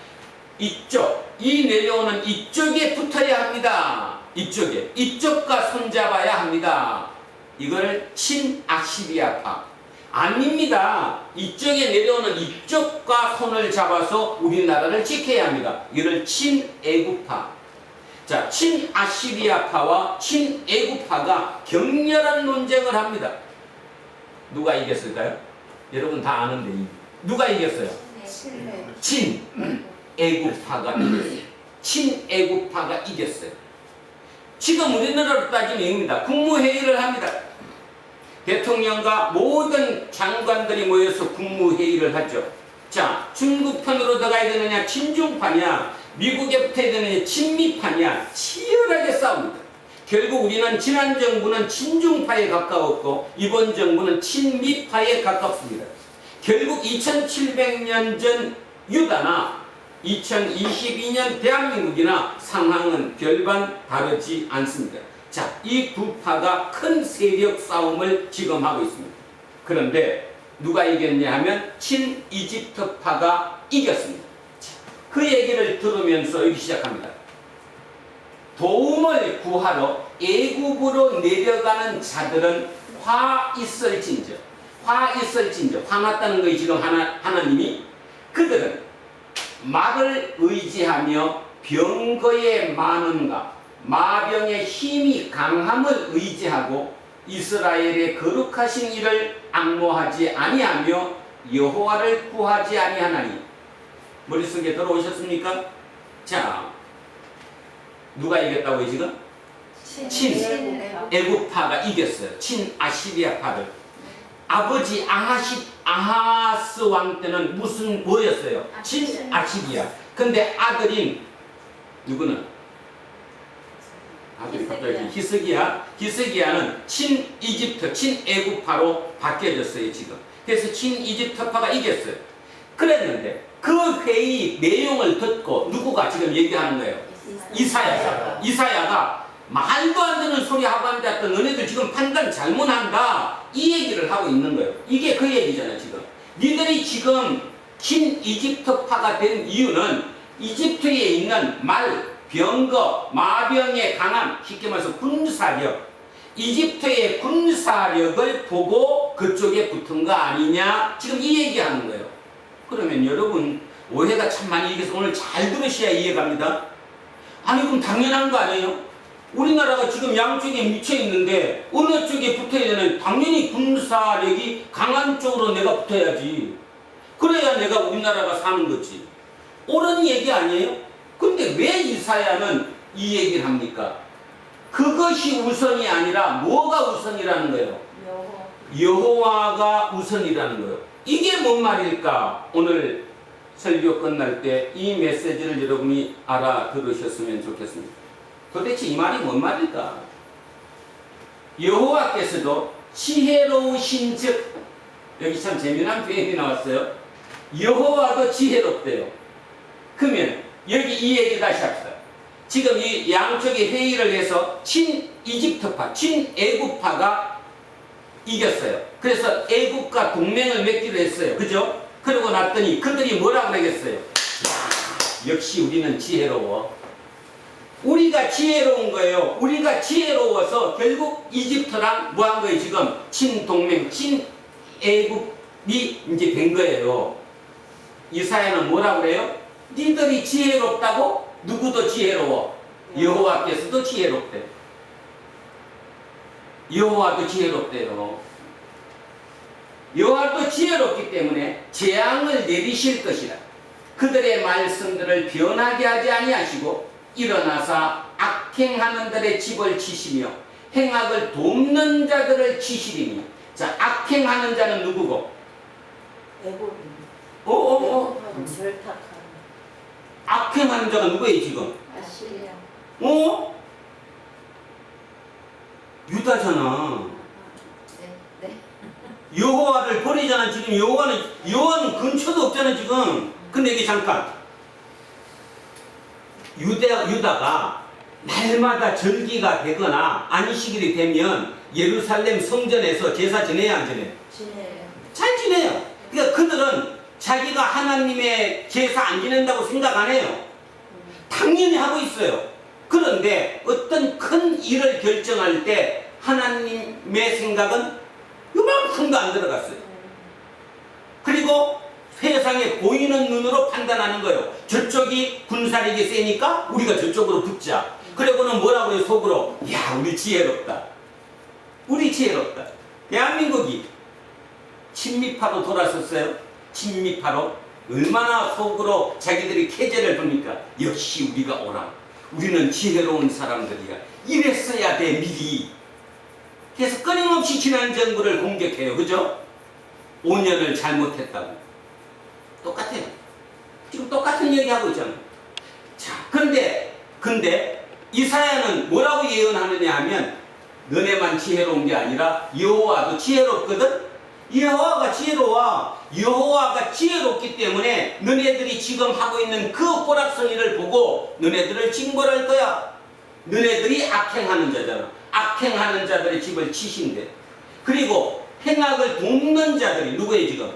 이 내려오는 이쪽에 붙어야 합니다. 이쪽과 손잡아야 합니다. 이걸 친아시리아파. 아닙니다. 이쪽에 내려오는 이쪽과 손을 잡아서 우리나라를 지켜야 합니다. 이를 친애국파. 자, 친아시리아파와 친애국파가 격렬한 논쟁을 합니다. 누가 이겼을까요? 여러분 다 아는데 누가 이겼어요? 친애국파가 이겼어요. 친애국파가 이겼어요. 지금 우리나라로 따지면 이겁니다. 국무회의를 합니다. 대통령과 모든 장관들이 모여서 국무회의를 하죠. 자, 중국 편으로 들어가야 되느냐, 친중파냐, 미국에 붙어야 되느냐, 친미파냐, 치열하게 싸웁니다. 결국 우리는 지난 정부는 친중파에 가까웠고 이번 정부는 친미파에 가깝습니다. 결국 2700년 전 유다나 2022년 대한민국이나 상황은 별반 다르지 않습니다. 자, 이 두 파가 큰 세력 싸움을 지금 하고 있습니다. 그런데 누가 이겼냐 하면 친이집트파가 이겼습니다. 그 얘기를 들으면서 이렇게 시작합니다. 도움을 구하러 애굽으로 내려가는 자들은 화 있을진저, 화났다는 거예요. 지금 하나님이. 그들은 말을 의지하며 병거의 많음과 마병의 힘이 강함을 의지하고 이스라엘의 거룩하신 이를 앙모하지 아니하며 여호와를 구하지 아니하나니. 머릿속에 들어오셨습니까? 자, 누가 이겼다고요 지금? 애굽파가 이겼어요. 친아시리아파를. 아버지 아하스 왕 때는 뭐였어요? 친아시리아. 근데 아들인 누구는? 아들이 갑자기 히스기야는 친이집트, 친애굽파로 바뀌어졌어요 지금. 그래서 친이집트파가 이겼어요. 그랬는데 그 회의 내용을 듣고 누구가 지금 얘기하는 거예요? 이사야가 말도 안 되는 소리 하고 앉았던 너네들 지금 판단 잘못한다, 이 얘기를 하고 있는 거예요. 이게 그 얘기잖아요 지금. 니들이 지금 친이집트파가 된 이유는 이집트에 있는 병거, 마병의 강함, 쉽게 말해서 군사력, 이집트의 군사력을 보고 그쪽에 붙은 거 아니냐, 지금 이 얘기하는 거예요. 그러면 여러분 오해가 참 많이 있어서 오늘 잘 들으셔야 이해갑니다. 아니 그럼 당연한 거 아니에요? 우리나라가 지금 양쪽에 미쳐 있는데 어느 쪽에 붙어야 되는, 당연히 군사력이 강한 쪽으로 내가 붙어야지. 그래야 내가 우리나라가 사는 거지. 옳은 얘기 아니에요? 근데 왜 이사야는 이 얘기를 합니까? 그것이 우선이 아니라 뭐가 우선이라는 거예요? 여호와가 우선이라는 거예요. 이게 뭔 말일까? 오늘 설교 끝날 때 이 메시지를 여러분이 알아들으셨으면 좋겠습니다. 도대체 이 말이 뭔 말일까? 여호와께서도 지혜로우신 즉, 여기 참 재미난 표현이 나왔어요. 여호와도 지혜롭대요. 그러면 여기 이 얘기 다시 합시다. 지금 이 양쪽의 회의를 해서 친이집트파, 친애굽파가 이겼어요. 그래서 애굽과 동맹을 맺기로 했어요. 그죠? 그러고 났더니 그들이 뭐라고 그러겠어요? 역시 우리는 지혜로워. 우리가 지혜로운 거예요. 우리가 지혜로워서 결국 이집트랑 뭐 한 거예요 지금? 친동맹, 친애굽이 이제 된 거예요. 이사야는 뭐라고 그래요? 니들이 지혜롭다고? 누구도 지혜로워? 여호와께서도 지혜롭대. 여호와도 지혜롭대요. 여호와도 지혜롭기 때문에 재앙을 내리실 것이라. 그들의 말씀들을 변하게 하지 아니하시고 일어나사 악행하는 들의 집을 치시며 행악을 돕는 자들을 치시리니. 자, 악행하는 자는 누구고?
절탁하는
악행하는 자가 누구예요 지금?
아시리아.
유다잖아.
네.
여호와를 버리잖아 지금. 여호와는 근처도 없잖아 지금. 근데 이게 잠깐, 유다가 날마다 절기가 되거나 안식일이 되면 예루살렘 성전에서 제사 지내야 안 지내?
지내요.
잘 지내요. 그러니까 그들은 자기가 하나님의 제사 안 지낸다고 생각 안 해요. 당연히 하고 있어요. 그런데 어떤 큰 일을 결정할 때 하나님의 생각은 이만큼도 안 들어갔어요. 그리고 세상에 보이는 눈으로 판단하는 거예요. 저쪽이 군사력이 세니까 우리가 저쪽으로 붙자. 그리고는 뭐라고 해요 속으로? 야, 우리 지혜롭다. 우리 지혜롭다. 대한민국이 친미파로 돌아섰어요. 친미파로. 얼마나 속으로 자기들이 캐제를 봅니까? 역시 우리가 오라. 우리는 지혜로운 사람들이야. 이랬어야 돼 미리. 그래서 끊임없이 지난 정부를 공격해요. 그죠? 5년을 잘못했다고. 똑같아요. 지금 똑같은 얘기하고 있잖아요. 자, 근데 이사야는 뭐라고 예언하느냐 하면 너네만 지혜로운 게 아니라 여호와도 지혜롭거든? 여호와가 지혜로워. 여호와가 지혜롭기 때문에 너네들이 지금 하고 있는 그 꼬락서니를 보고 너네들을 징벌할 거야. 너네들이 악행하는 자잖아. 악행하는 자들의 집을 치신대. 그리고 행악을 돕는 자들이 누구예요 지금?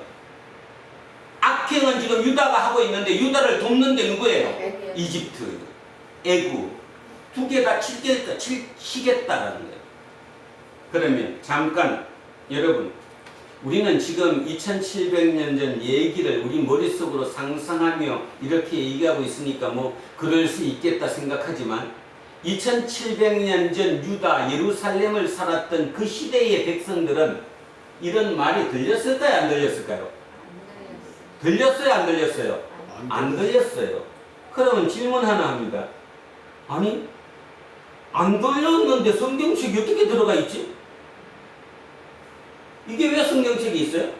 악행은 지금 유다가 하고 있는데 유다를 돕는 게 누구예요? 이집트, 애굽 두 개 다 치겠다라는 거예요. 그러면 잠깐 여러분 우리는 지금 2700년 전 얘기를 우리 머릿속으로 상상하며 이렇게 얘기하고 있으니까 뭐 그럴 수 있겠다 생각하지만 2700년 전 유다 예루살렘을 살았던 그 시대의 백성들은 이런 말이 들렸을까요? 안 들렸을까요? 들렸어요? 안 들렸어요? 안 들렸어요. 그러면 질문 하나 합니다. 아니 안 들렸는데 성경책이 어떻게 들어가 있지? 이게 왜 성경책이 있어요?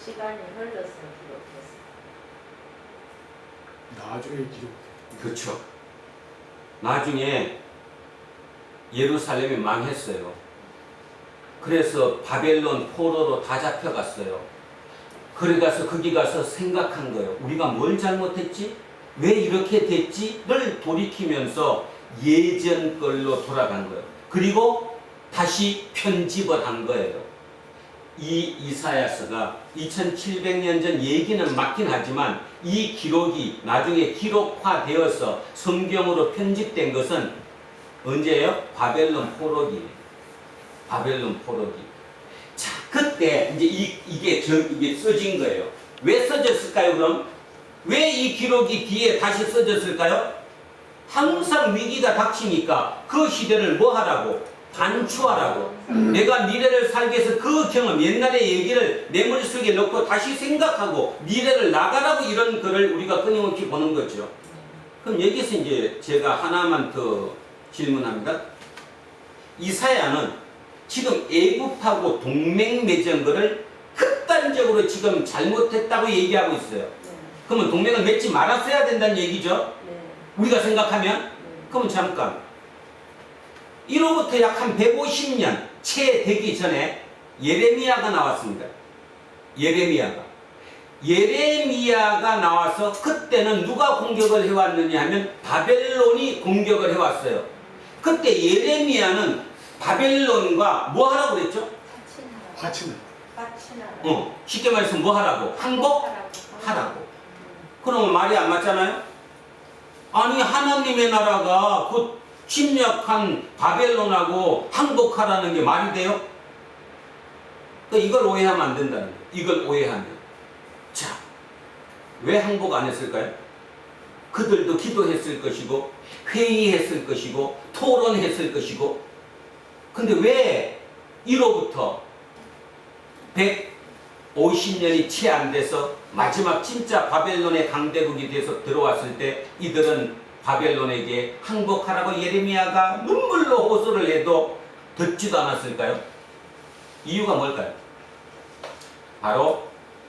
시간이 흘러서 기록했어.
나중에 기록.
그렇죠. 나중에 예루살렘이 망했어요. 그래서 바벨론 포로로 다 잡혀갔어요. 그래 가서 거기 가서 생각한 거예요. 우리가 뭘 잘못했지? 왜 이렇게 됐지?를 돌이키면서 예전 걸로 돌아간 거예요. 그리고 다시 편집을 한 거예요. 이 이사야서가 2700년 전 얘기는 맞긴 하지만 이 기록이 나중에 기록화되어서 성경으로 편집된 것은 언제예요? 바벨론 포로기. 바벨론 포로기. 자, 그때 이제 이게 써진 거예요. 왜 써졌을까요, 그럼? 왜 이 기록이 뒤에 다시 써졌을까요? 항상 위기가 닥치니까 그 시대를 뭐 하라고? 반추하라고. 내가 미래를 살기 위해서 그 경험, 옛날의 얘기를 내 머릿속에 넣고 다시 생각하고 미래를 나가라고 이런 글을 우리가 끊임없이 보는 거죠. 그럼 여기서 이제 제가 하나만 더 질문합니다. 이사야는 지금 애굽하고 동맹 맺은 거를 극단적으로 지금 잘못했다고 얘기하고 있어요. 그러면 동맹을 맺지 말았어야 된다는 얘기죠. 우리가 생각하면. 그러면 잠깐 이로부터 약 한 150년 채 되기 전에 예레미야가 나왔습니다. 예레미야가 나와서 그때는 누가 공격을 해왔느냐 하면 바벨론이 공격을 해왔어요. 그때 예레미야는 바벨론과 뭐 하라고 그랬죠?
화친을.
쉽게 말해서 뭐 하라고? 항복하라고. 그러면 말이 안 맞잖아요? 아니 하나님의 나라가 그 침략한 바벨론하고 항복하라는 게 말이 돼요? 이걸 오해하면 안 된다는 거예요. 이걸 오해하면. 자, 왜 항복 안 했을까요? 그들도 기도했을 것이고 회의했을 것이고 토론했을 것이고 근데 왜 이로부터 150년이 채 안 돼서 마지막 진짜 바벨론의 강대국이 돼서 들어왔을 때 이들은 바벨론에게 항복하라고 예레미야가 눈물로 호소를 해도 듣지도 않았을까요? 이유가 뭘까요? 바로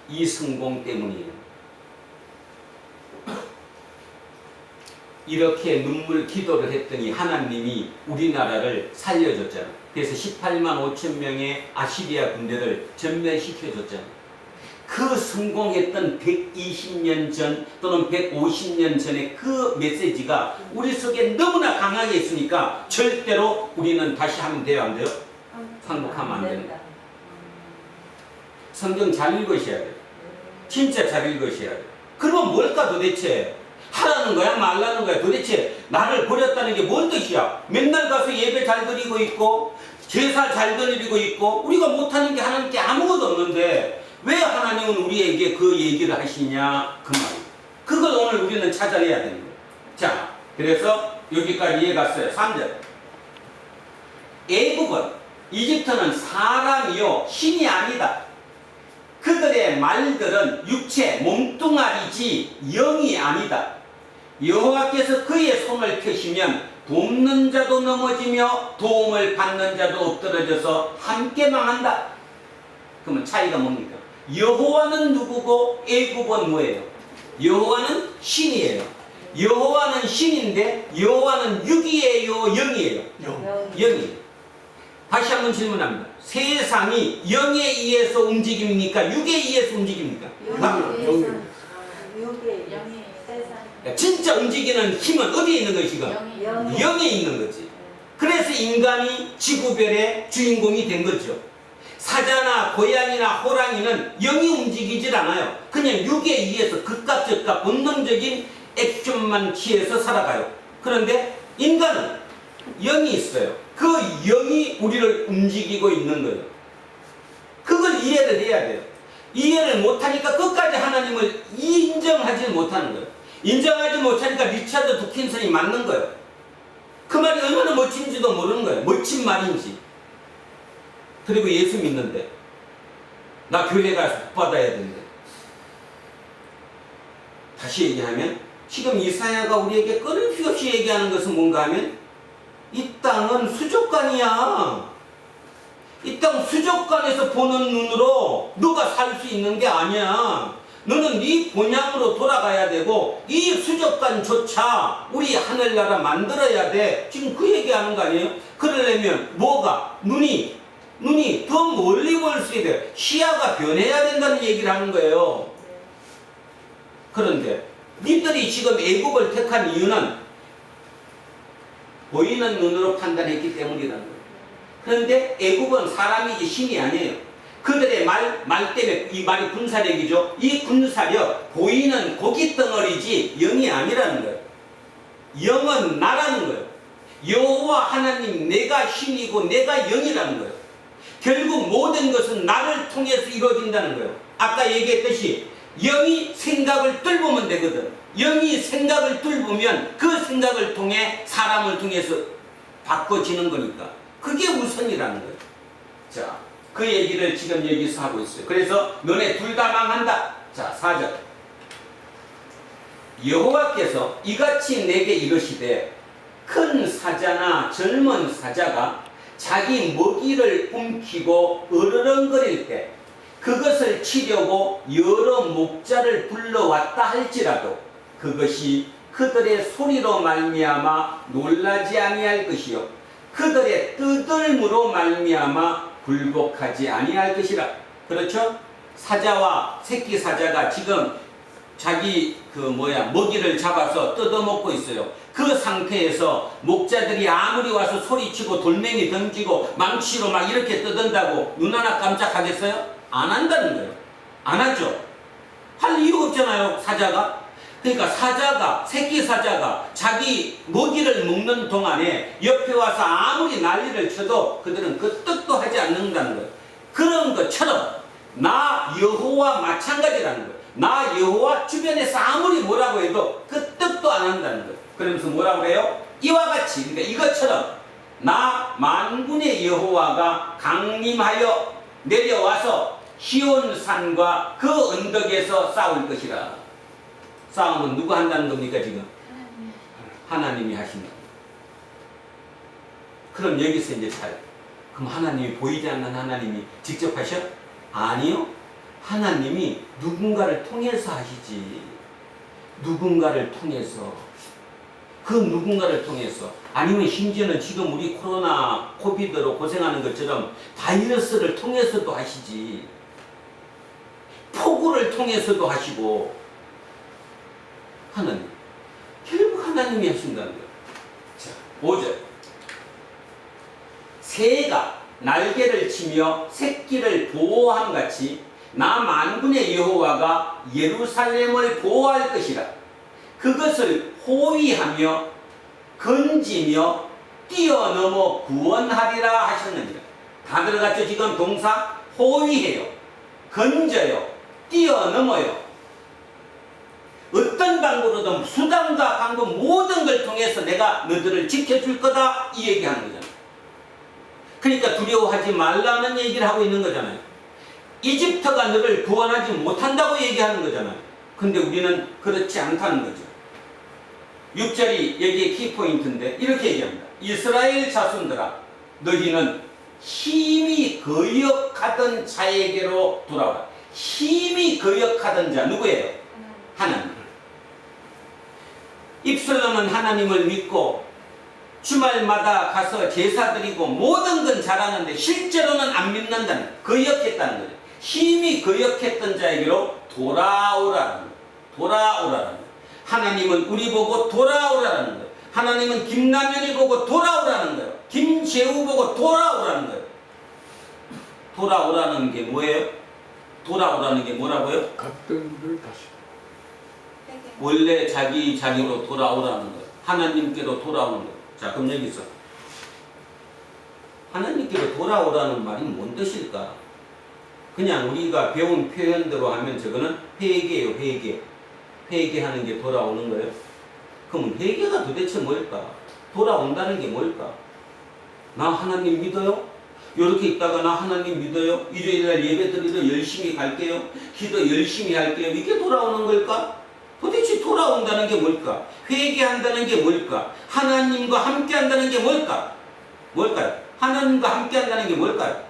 이 성공 때문이에요. 이렇게 눈물 기도를 했더니 하나님이 우리나라를 살려줬잖아요. 그래서 18만 5천 명의 아시리아 군대를 전멸시켜줬잖아요. 그 성공했던 120년 전 또는 150년 전의 그 메시지가 우리 속에 너무나 강하게 있으니까 절대로 우리는 다시 하면 돼요, 안 돼요? 항복하면 안 되는 거예요. 성경 잘 읽으셔야 돼요. 진짜 잘 읽으셔야 돼요. 그러면 뭘까 도대체? 하라는 거야? 말라는 거야? 도대체 나를 버렸다는 게 뭔 뜻이야? 맨날 가서 예배 잘 드리고 있고 제사 잘 드리고 있고 우리가 못하는 게 하나님께 아무것도 없는데 왜 하나님은 우리에게 그 얘기를 하시냐? 그 말이에요. 그걸 오늘 우리는 찾아내야 되는 거예요. 자, 그래서 여기까지 이해 갔어요. 3절. 애굽은 이집트는 사람이요 신이 아니다. 그들의 말들은 육체 몸뚱아리지 영이 아니다. 여호와께서 그의 손을 펴시면 돕는 자도 넘어지며 도움을 받는 자도 엎드러져서 함께 망한다. 그러면 차이가 뭡니까? 여호와는 누구고 애굽은 뭐예요? 여호와는 신이에요. 여호와는 신인데 여호와는 육이에요, 영이에요? 영이에요. 다시 한번 질문합니다. 세상이 영에 의해서 움직입니까? 육에 의해서 움직입니까? 진짜 움직이는 힘은 어디에 있는 것이고? 영에 있는 거지. 그래서 인간이 지구별의 주인공이 된 거죠. 사자나 고양이나 호랑이는 영이 움직이질 않아요. 그냥 육에 의해서 극과 적과 본능적인 액션만 취해서 살아가요. 그런데 인간은 영이 있어요. 그 영이 우리를 움직이고 있는 거예요. 그걸 이해를 해야 돼요. 이해를 못하니까 끝까지 하나님을 인정하지 못하는 거예요. 인정하지 못하니까 리차드 도킨슨이 맞는 거예요. 그 말이 얼마나 멋진지도 모르는 거예요. 멋진 말인지. 그리고 예수 믿는데 나 교회 가서 복받아야 되는데. 다시 얘기하면 지금 이사야가 우리에게 끊임없이 없이 얘기하는 것은 뭔가 하면 이 땅은 수족관이야. 이 땅 수족관에서 보는 눈으로 너가 살 수 있는 게 아니야. 너는 네 본향으로 돌아가야 되고 이 수족관조차 우리 하늘나라 만들어야 돼. 지금 그 얘기하는 거 아니에요? 그러려면 뭐가? 눈이 더 멀리 볼 수 있어야 돼. 시야가 변해야 된다는 얘기를 하는 거예요. 그런데 니들이 지금 애국을 택한 이유는 보이는 눈으로 판단했기 때문이라는 거예요. 그런데 애국은 사람이지 신이 아니에요. 그들의 말 때문에 이 말이 군사력이죠. 이 군사력, 보이는 고기 덩어리지 영이 아니라는 거예요. 영은 나라는 거예요. 여호와 하나님, 내가 신이고 내가 영이라는 거예요. 결국 모든 것은 나를 통해서 이루어진다는 거예요. 아까 얘기했듯이 영이 생각을 뚫으면 되거든. 영이 생각을 뚫으면 그 생각을 통해 사람을 통해서 바꿔지는 거니까 그게 우선이라는 거예요. 자, 그 얘기를 지금 여기서 하고 있어요. 그래서 너네 둘 다 망한다. 자, 4절. 여호와께서 이같이 내게 이르시되 큰 사자나 젊은 사자가 자기 먹이를 움키고 으르렁거릴 때 그것을 치려고 여러 목자를 불러왔다 할지라도 그것이 그들의 소리로 말미암아 놀라지 아니할 것이요 그들의 뜨들므로 말미암아 굴복하지 아니할 것이라. 그렇죠? 사자와 새끼 사자가 지금 자기 먹이를 잡아서 뜯어먹고 있어요. 그 상태에서 목자들이 아무리 와서 소리치고 돌멩이 던지고 망치로 막 이렇게 뜯은다고 눈 하나 깜짝하겠어요? 안 한다는 거예요. 안 하죠. 할 이유가 없잖아요, 사자가. 그러니까 사자가, 새끼 사자가 자기 먹이를 먹는 동안에 옆에 와서 아무리 난리를 쳐도 그들은 그 뜻도 하지 않는다는 거예요. 그런 것처럼 나 여호와 마찬가지라는 거예요. 나 여호와 주변에서 아무리 뭐라고 해도 그 뜻도 안 한다는 거예요. 그러면서 뭐라고 해요? 이와 같이, 그러니까 이것처럼 나 만군의 여호와가 강림하여 내려와서 시온산과 그 언덕에서 싸울 것이라. 싸움은 누가 한다는 겁니까 지금? 하나님이 하신다. 그럼 여기서 이제 그럼 하나님이 보이지 않는 하나님이 직접 하셔? 아니요. 하나님이 누군가를 통해서 하시지. 누군가를 통해서. 그 누군가를 통해서. 아니면 심지어는 지금 우리 코로나 코비드로 고생하는 것처럼 바이러스를 통해서도 하시지. 폭우를 통해서도 하시고. 하나님. 결국 하나님이 하신다는 거예요. 자, 5절. 새가 날개를 치며 새끼를 보호함 같이 나 만군의 여호와가 예루살렘을 보호할 것이라. 그것을 호위하며 건지며 뛰어넘어 구원하리라 하셨느니라. 다 들어갔죠? 지금 동사 호위해요. 건져요. 뛰어넘어요. 어떤 방법으로든 수단과 방법 모든 걸 통해서 내가 너희들을 지켜줄 거다 이 얘기하는 거잖아요. 그러니까 두려워하지 말라는 얘기를 하고 있는 거잖아요. 이집트가 너를 구원하지 못한다고 얘기하는 거잖아요. 근데 우리는 그렇지 않다는 거죠. 6절이 여기에 키포인트인데 이렇게 얘기합니다. 이스라엘 자손들아 너희는 힘이 거역하던 자에게로 돌아오라. 힘이 거역하던 자 누구예요? 하나님. 입술로는 하나님을 믿고 주말마다 가서 제사 드리고 모든 건 잘하는데 실제로는 안 믿는다는 거역했다는 거죠. 힘이 거역했던 자에게로 돌아오라는 거예요. 돌아오라는 거예요. 하나님은 우리 보고 돌아오라는 거예요. 하나님은 김남현이 보고 돌아오라는 거예요. 김재우 보고 돌아오라는 거예요. 돌아오라는 게 뭐예요? 돌아오라는 게 뭐라고요?
갔던 걸 다시.
원래 자기로 돌아오라는 거예요. 하나님께로 돌아오는 거예요. 자, 그럼 여기서 하나님께로 돌아오라는 말이 뭔 뜻일까? 그냥 우리가 배운 표현대로 하면 저거는 회개예요, 회개. 회개하는 게 돌아오는 거예요. 그럼 회개가 도대체 뭘까? 돌아온다는 게 뭘까? 나 하나님 믿어요? 이렇게 있다가 나 하나님 믿어요? 일요일날 예배 드리러 열심히 갈게요? 기도 열심히 할게요? 이게 돌아오는 걸까? 도대체 돌아온다는 게 뭘까? 회개한다는 게 뭘까? 하나님과 함께 한다는 게 뭘까? 뭘까요? 하나님과 함께 한다는 게 뭘까요?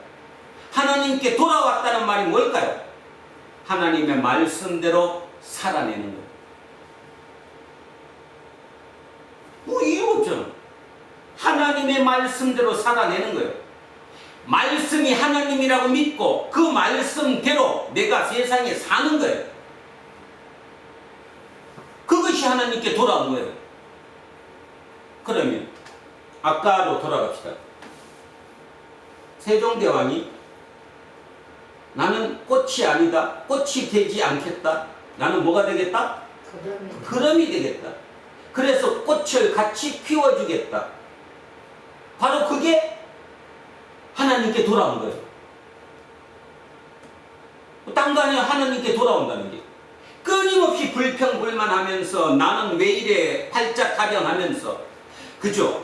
하나님께 돌아왔다는 말이 뭘까요? 하나님의 말씀대로 살아내는 거예요. 뭐 이유 없잖아. 하나님의 말씀대로 살아내는 거예요. 말씀이 하나님이라고 믿고 그 말씀대로 내가 세상에 사는 거예요. 그것이 하나님께 돌아온 거예요. 그러면 아까로 돌아갑시다. 세종대왕이 나는 꽃이 아니다. 꽃이 되지 않겠다. 나는 뭐가 되겠다? 그름이 되겠다. 그래서 꽃을 같이 피워주겠다. 바로 그게 하나님께 돌아온 거예요. 딴 거 아니야. 하나님께 돌아온다는 게. 끊임없이 불평불만하면서 나는 왜 이래 팔짝타령하면서 그죠?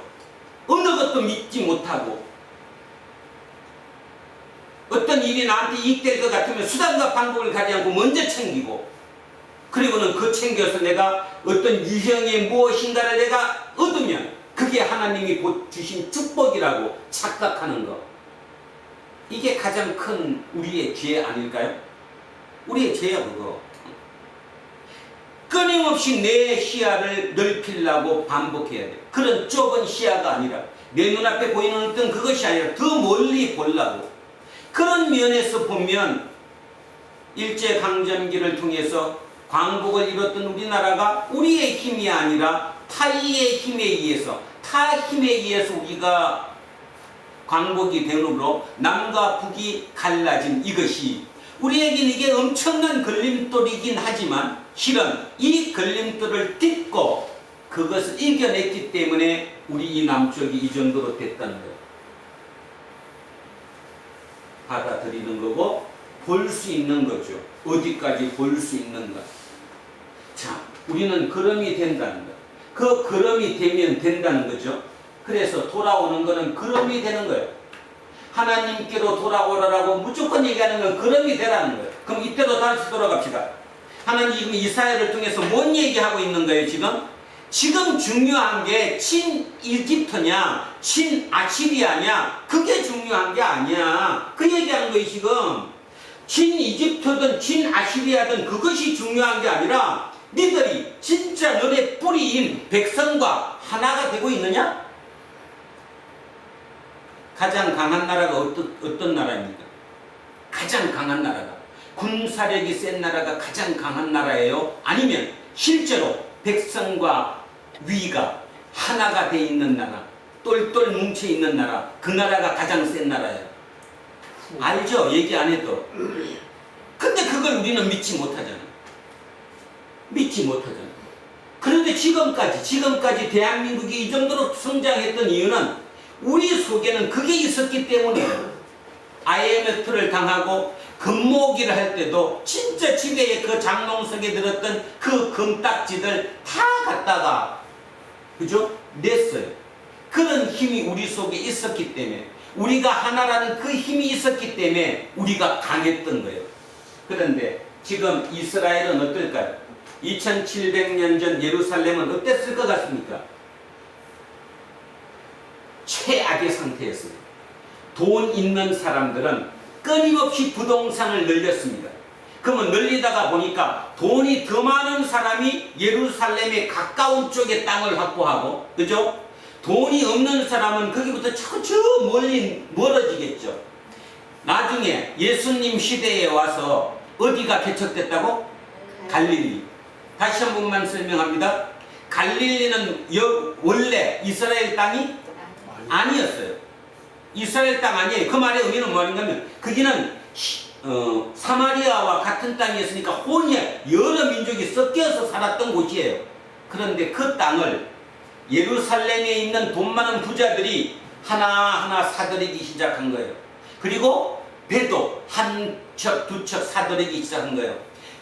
어느 것도 믿지 못하고 어떤 일이 나한테 이익될 것 같으면 수단과 방법을 가지 않고 먼저 챙기고 그리고는 그 챙겨서 내가 어떤 유형의 무엇인가를 내가 얻으면 그게 하나님이 주신 축복이라고 착각하는 것. 이게 가장 큰 우리의 죄 아닐까요? 우리의 죄야 그거. 끊임없이 내 시야를 넓히려고 반복해야 돼. 그런 좁은 시야가 아니라 내 눈앞에 보이는 어떤 그것이 아니라 더 멀리 보려고. 그런 면에서 보면 일제강점기를 통해서 광복을 이뤘던 우리나라가 우리의 힘이 아니라 타의의 힘에 의해서 타 힘에 의해서 우리가 광복이 되므로 남과 북이 갈라진 이것이 우리에게는 이게 엄청난 걸림돌이긴 하지만 실은 이 걸림돌을 딛고 그것을 이겨냈기 때문에 우리 이 남쪽이 이 정도로 됐다는 거예요. 받아들이는 거고 볼 수 있는 거죠. 어디까지 볼 수 있는가. 자, 우리는 걸음이 된다는 거예요. 그 걸음이 되면 된다는 거죠. 그래서 돌아오는 거는 걸음이 되는 거예요. 하나님께로 돌아오라고 무조건 얘기하는 건 걸음이 되라는 거예요. 그럼 이때도 다시 돌아갑시다. 하나님 지금 이사야를 통해서 뭔 얘기하고 있는 거예요 지금? 지금 중요한 게 친-이집트냐 친-아시리아냐 그게 중요한 게 아니야. 그 얘기하는 거예요 지금. 친-이집트든 친-아시리아든 그것이 중요한 게 아니라 니들이 진짜 너네 뿌리인 백성과 하나가 되고 있느냐? 가장 강한 나라가 어떤 나라입니까? 가장 강한 나라가 군사력이 센 나라가 가장 강한 나라예요? 아니면 실제로 백성과 위가 하나가 돼 있는 나라, 똘똘 뭉쳐 있는 나라, 그 나라가 가장 센 나라예요. 알죠? 얘기 안 해도. 근데 그걸 우리는 믿지 못하잖아. 믿지 못하잖아. 그런데 지금까지 대한민국이 이 정도로 성장했던 이유는 우리 속에는 그게 있었기 때문이에요. IMF를 당하고 금모기를 할 때도 진짜 집에 그 장롱석에 들었던 그 금딱지들 다 갖다가 그죠? 냈어요. 그런 힘이 우리 속에 있었기 때문에 우리가 하나라는 그 힘이 있었기 때문에 우리가 강했던 거예요. 그런데 지금 이스라엘은 어떨까요? 2700년 전 예루살렘은 어땠을 것 같습니까? 최악의 상태였어요. 돈 있는 사람들은 끊임없이 부동산을 늘렸습니다. 그러면 늘리다가 보니까 돈이 더 많은 사람이 예루살렘에 가까운 쪽에 땅을 확보하고, 그죠? 돈이 없는 사람은 거기부터 저 멀리 멀어지겠죠. 나중에 예수님 시대에 와서 어디가 개척됐다고? 갈릴리. 다시 한 번만 설명합니다. 갈릴리는 원래 이스라엘 땅이 아니었어요. 이스라엘 땅 아니에요. 그 말의 의미는 뭐냐면 거기는 사마리아와 같은 땅이었으니까 혼혈 여러 민족이 섞여서 살았던 곳이에요. 그런데 그 땅을 예루살렘에 있는 돈 많은 부자들이 하나하나 사들이기 시작한 거예요. 그리고 배도 한 척, 두 척 사들이기 시작한 거예요.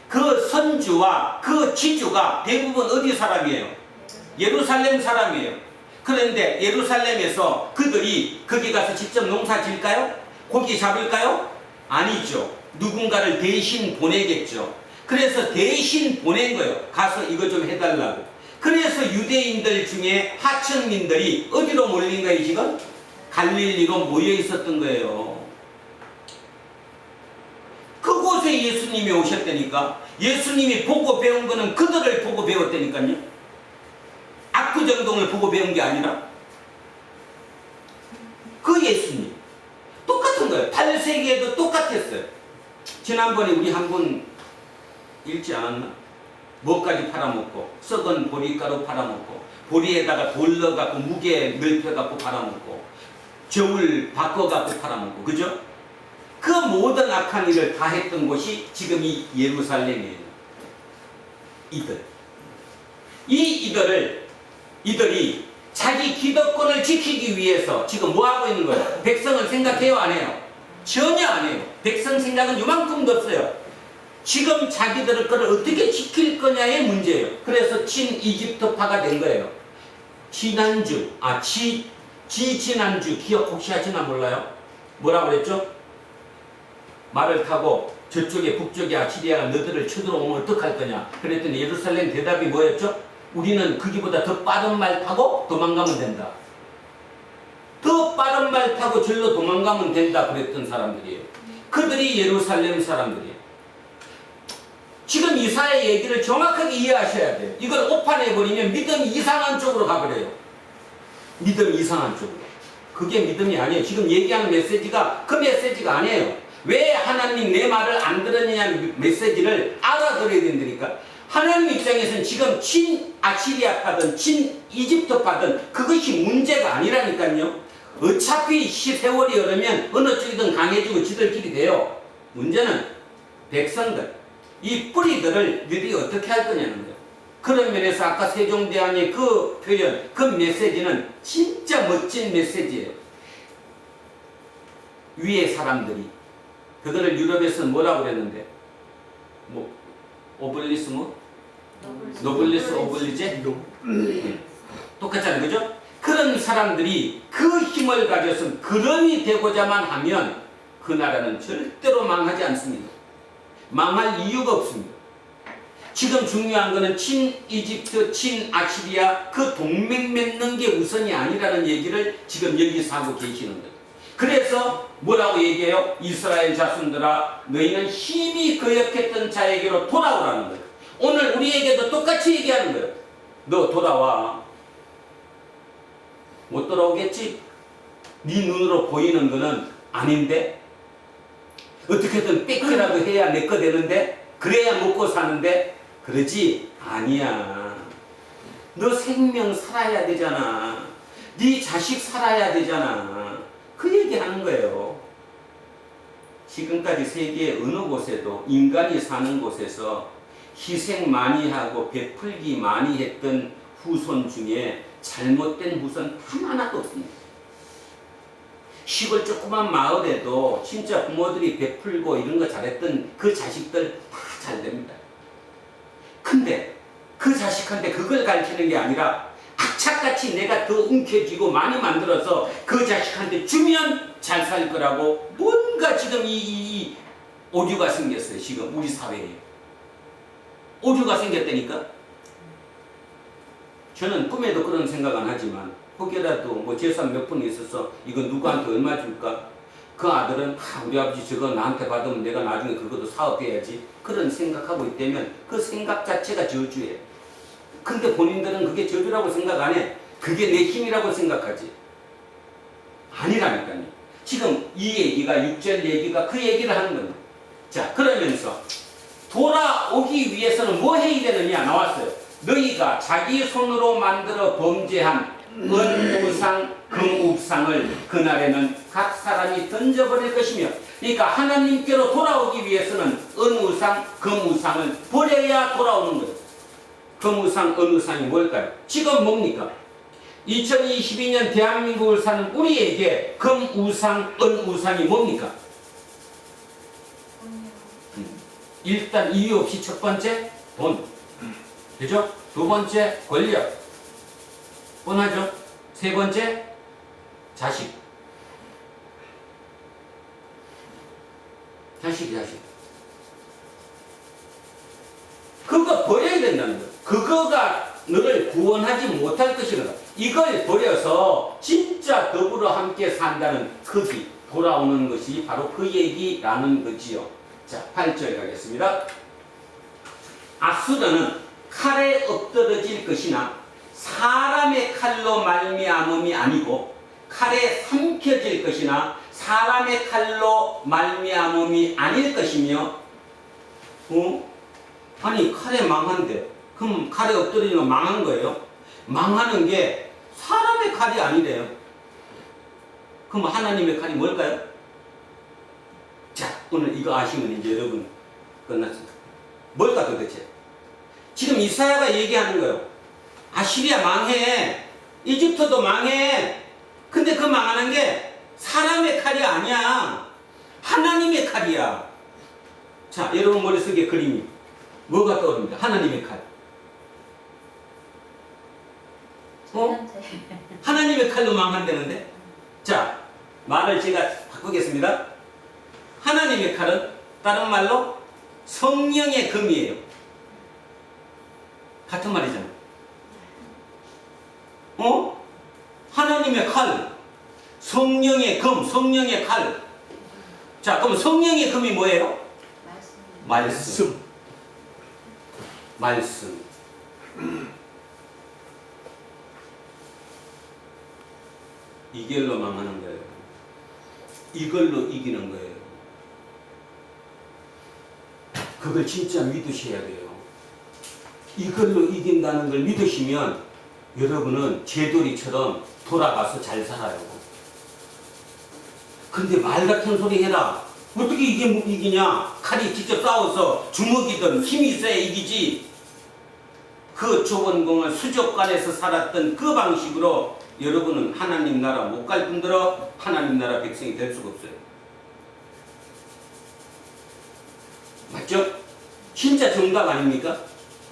그 선주와 그 지주가 대부분 어디 사람이에요? 예루살렘 사람이에요. 그런데 예루살렘에서 그들이 거기 가서 직접 농사 지을까요? 고기 잡을까요? 아니죠. 누군가를 대신 보내겠죠. 그래서 대신 보낸 거예요. 가서 이거 좀 해달라고. 그래서 유대인들 중에 하층민들이 어디로 몰린 거예요 지금? 갈릴리로 모여 있었던 거예요. 그곳에 예수님이 오셨다니까. 예수님이 보고 배운 거는 그들을 보고 배웠다니까요. 압구정동을 보고 배운 게 아니라 그 예수님 똑같은 거예요. 8세기에도 똑같았어요. 지난번에 우리 한 분 읽지 않았나? 뭐까지 팔아먹고 썩은 보리가루 팔아먹고 보리에다가 돌 넣어갖고 무게 넓혀갖고 팔아먹고 저울 바꿔갖고 팔아먹고 그죠? 그 모든 악한 일을 다 했던 곳이 지금 이 예루살렘이에요. 이들이 자기 기득권을 지키기 위해서 지금 뭐 하고 있는 거예요? 백성을 생각해요? 안 해요? 전혀 안 해요. 백성 생각은 요만큼도 없어요. 지금 자기들의 거를 어떻게 지킬 거냐의 문제예요. 그래서 친이집트파가 된 거예요. 지난주 기억 혹시 하시나 몰라요? 뭐라고 그랬죠? 말을 타고 저쪽에 북쪽에 아시리아가 너희들을 쳐들어오면 어떡할 거냐? 그랬더니 예루살렘 대답이 뭐였죠? 우리는 거기보다 더 빠른 말 타고 도망가면 된다. 더 빠른 말 타고 절로 도망가면 된다 그랬던 사람들이에요. 그들이 예루살렘 사람들이에요. 지금 이사의 얘기를 정확하게 이해하셔야 돼요. 이걸 오판해버리면 믿음이 이상한 쪽으로 가버려요. 믿음이 이상한 쪽으로. 그게 믿음이 아니에요. 지금 얘기하는 메시지가 그 메시지가 아니에요. 왜 하나님 내 말을 안 들었느냐는 메시지를 알아들어야 된다니까. 하나님 입장에서는 지금 친아시리아파든 친이집트파든 그것이 문제가 아니라니까요. 어차피 세월이 흐르면 어느 쪽이든 강해지고 지들끼리 돼요. 문제는 백성들, 이 뿌리들을 너희들이 어떻게 할 거냐는 거예요. 그런 면에서 아까 세종대왕의 그 표현, 그 메시지는 진짜 멋진 메시지예요. 위에 사람들이 그거를 유럽에서는 뭐라고 그랬는데 오블리스 노블리스 오블리제? 똑같잖아요. 그죠? 그런 사람들이 그 힘을 가져서 그런이 되고자만 하면 그 나라는 절대로 망하지 않습니다. 망할 이유가 없습니다. 지금 중요한 거는 친이집트, 친아시리아 그 동맹 맺는 게 우선이 아니라는 얘기를 지금 여기서 하고 계시는 거예요. 그래서 뭐라고 얘기해요? 이스라엘 자손들아 너희는 힘이 거역했던 자에게로 돌아오라는 거예요. 오늘 우리에게도 똑같이 얘기하는 거예요. 너 돌아와. 못 돌아오겠지? 네 눈으로 보이는 거는 아닌데 어떻게든 뺏기라도 해야 내 거 되는데 그래야 먹고 사는데 그러지 아니야. 너 생명 살아야 되잖아. 네 자식 살아야 되잖아. 그 얘기하는 거예요. 지금까지 세계 어느 곳에도 인간이 사는 곳에서 희생 많이 하고 베풀기 많이 했던 후손 중에 잘못된 후손 단 하나도 없습니다. 시골 조그만 마을에도 진짜 부모들이 베풀고 이런 거 잘했던 그 자식들 다 잘 됩니다. 근데 그 자식한테 그걸 가르치는 게 아니라 악착같이 내가 더 움켜쥐고 많이 만들어서 그 자식한테 주면 잘 살 거라고 뭔가 지금 이 오류가 생겼어요. 지금 우리 사회에 오류가 생겼다니까. 저는 꿈에도 그런 생각 안 하지만 혹여라도 재산 몇 푼 있어서 이거 누구한테 얼마 줄까? 그 아들은 우리 아버지 저거 나한테 받으면 내가 나중에 그것도 사업해야지 그런 생각하고 있다면 그 생각 자체가 저주예요. 근데 본인들은 그게 저주라고 생각 안 해. 그게 내 힘이라고 생각하지. 아니라니까요. 지금 이 얘기가 6절 얘기가 그 얘기를 하는 겁니다. 자, 그러면서 돌아오기 위해서는 뭐 해야 되느냐 나왔어요. 너희가 자기 손으로 만들어 범죄한 은우상 금우상을 그날에는 각 사람이 던져버릴 것이며, 그러니까 하나님께로 돌아오기 위해서는 은우상 금우상을 버려야 돌아오는 거예요. 금우상 은우상이 뭘까요? 지금 뭡니까? 2022년 대한민국을 사는 우리에게 금우상 은우상이 뭡니까? 일단 이유 없이 첫 번째 돈, 그죠? 두 번째 권력, 뻔하죠? 세 번째 자식. 그거 버려야 된다는 거예요. 그거가 너를 구원하지 못할 것이거든. 이걸 버려서 진짜 더불어 함께 산다는 그기 돌아오는 것이 바로 그 얘기라는 거지요. 자, 8절 가겠습니다. 아수르는 칼에 엎드러질 것이나 사람의 칼로 말미암음이 아니고 칼에 삼켜질 것이나 사람의 칼로 말미암음이 아닐 것이며, 아니 칼에 망한데 그럼 칼에 엎드리면 망한 거예요? 망하는 게 사람의 칼이 아니래요. 그럼 하나님의 칼이 뭘까요? 자, 오늘 이거 아시면 이제 여러분 끝났습니다. 뭘까 도대체? 지금 이사야가 얘기하는 거예요. 아시리아 망해. 이집트도 망해. 근데 그 망하는 게 사람의 칼이 아니야. 하나님의 칼이야. 자, 여러분 머릿속에 그림이 뭐가 떠오릅니다? 하나님의 칼. 하나님의 칼로 망한다는데? 자, 말을 제가 바꾸겠습니다. 하나님의 칼은 다른 말로 성령의 금이에요. 같은 말이잖아. 하나님의 칼, 성령의 금, 성령의 칼. 자, 그럼 성령의 금이 뭐예요? 말씀. 이걸로 망하는 거예요. 이걸로 이기는 거예요. 그걸 진짜 믿으셔야 돼요. 이걸로 이긴다는 걸 믿으시면 여러분은 제돌이처럼 돌아가서 잘 살아요. 근데 말 같은 소리 해라. 어떻게 이게 이기냐? 칼이 직접 싸워서 주먹이든 힘이 있어야 이기지. 그 좁은 공을 수족관에서 살았던 그 방식으로 여러분은 하나님 나라 못 갈 뿐더러 하나님 나라 백성이 될 수가 없어요. 맞죠? 진짜 정답 아닙니까?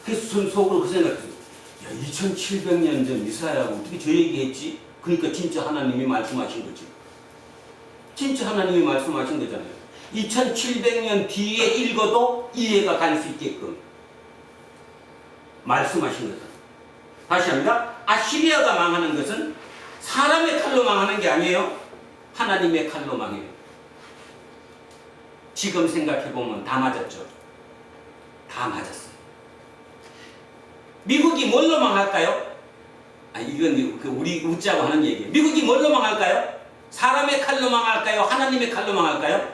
그래서 전 속으로 그 생각했어요. 야, 2700년 전 이사야가 어떻게 저 얘기했지? 그러니까 진짜 하나님이 말씀하신 거지. 진짜 하나님이 말씀하신 거잖아요. 2700년 뒤에 읽어도 이해가 갈 수 있게끔 말씀하신 거잖아요. 다시 합니다. 아시리아가 망하는 것은 사람의 칼로 망하는 게 아니에요. 하나님의 칼로 망해요. 지금 생각해보면 다 맞았죠. 다 맞았어요. 미국이 뭘로 망할까요? 이건 우리 웃자고 하는 얘기예요. 미국이 뭘로 망할까요? 사람의 칼로 망할까요? 하나님의 칼로 망할까요?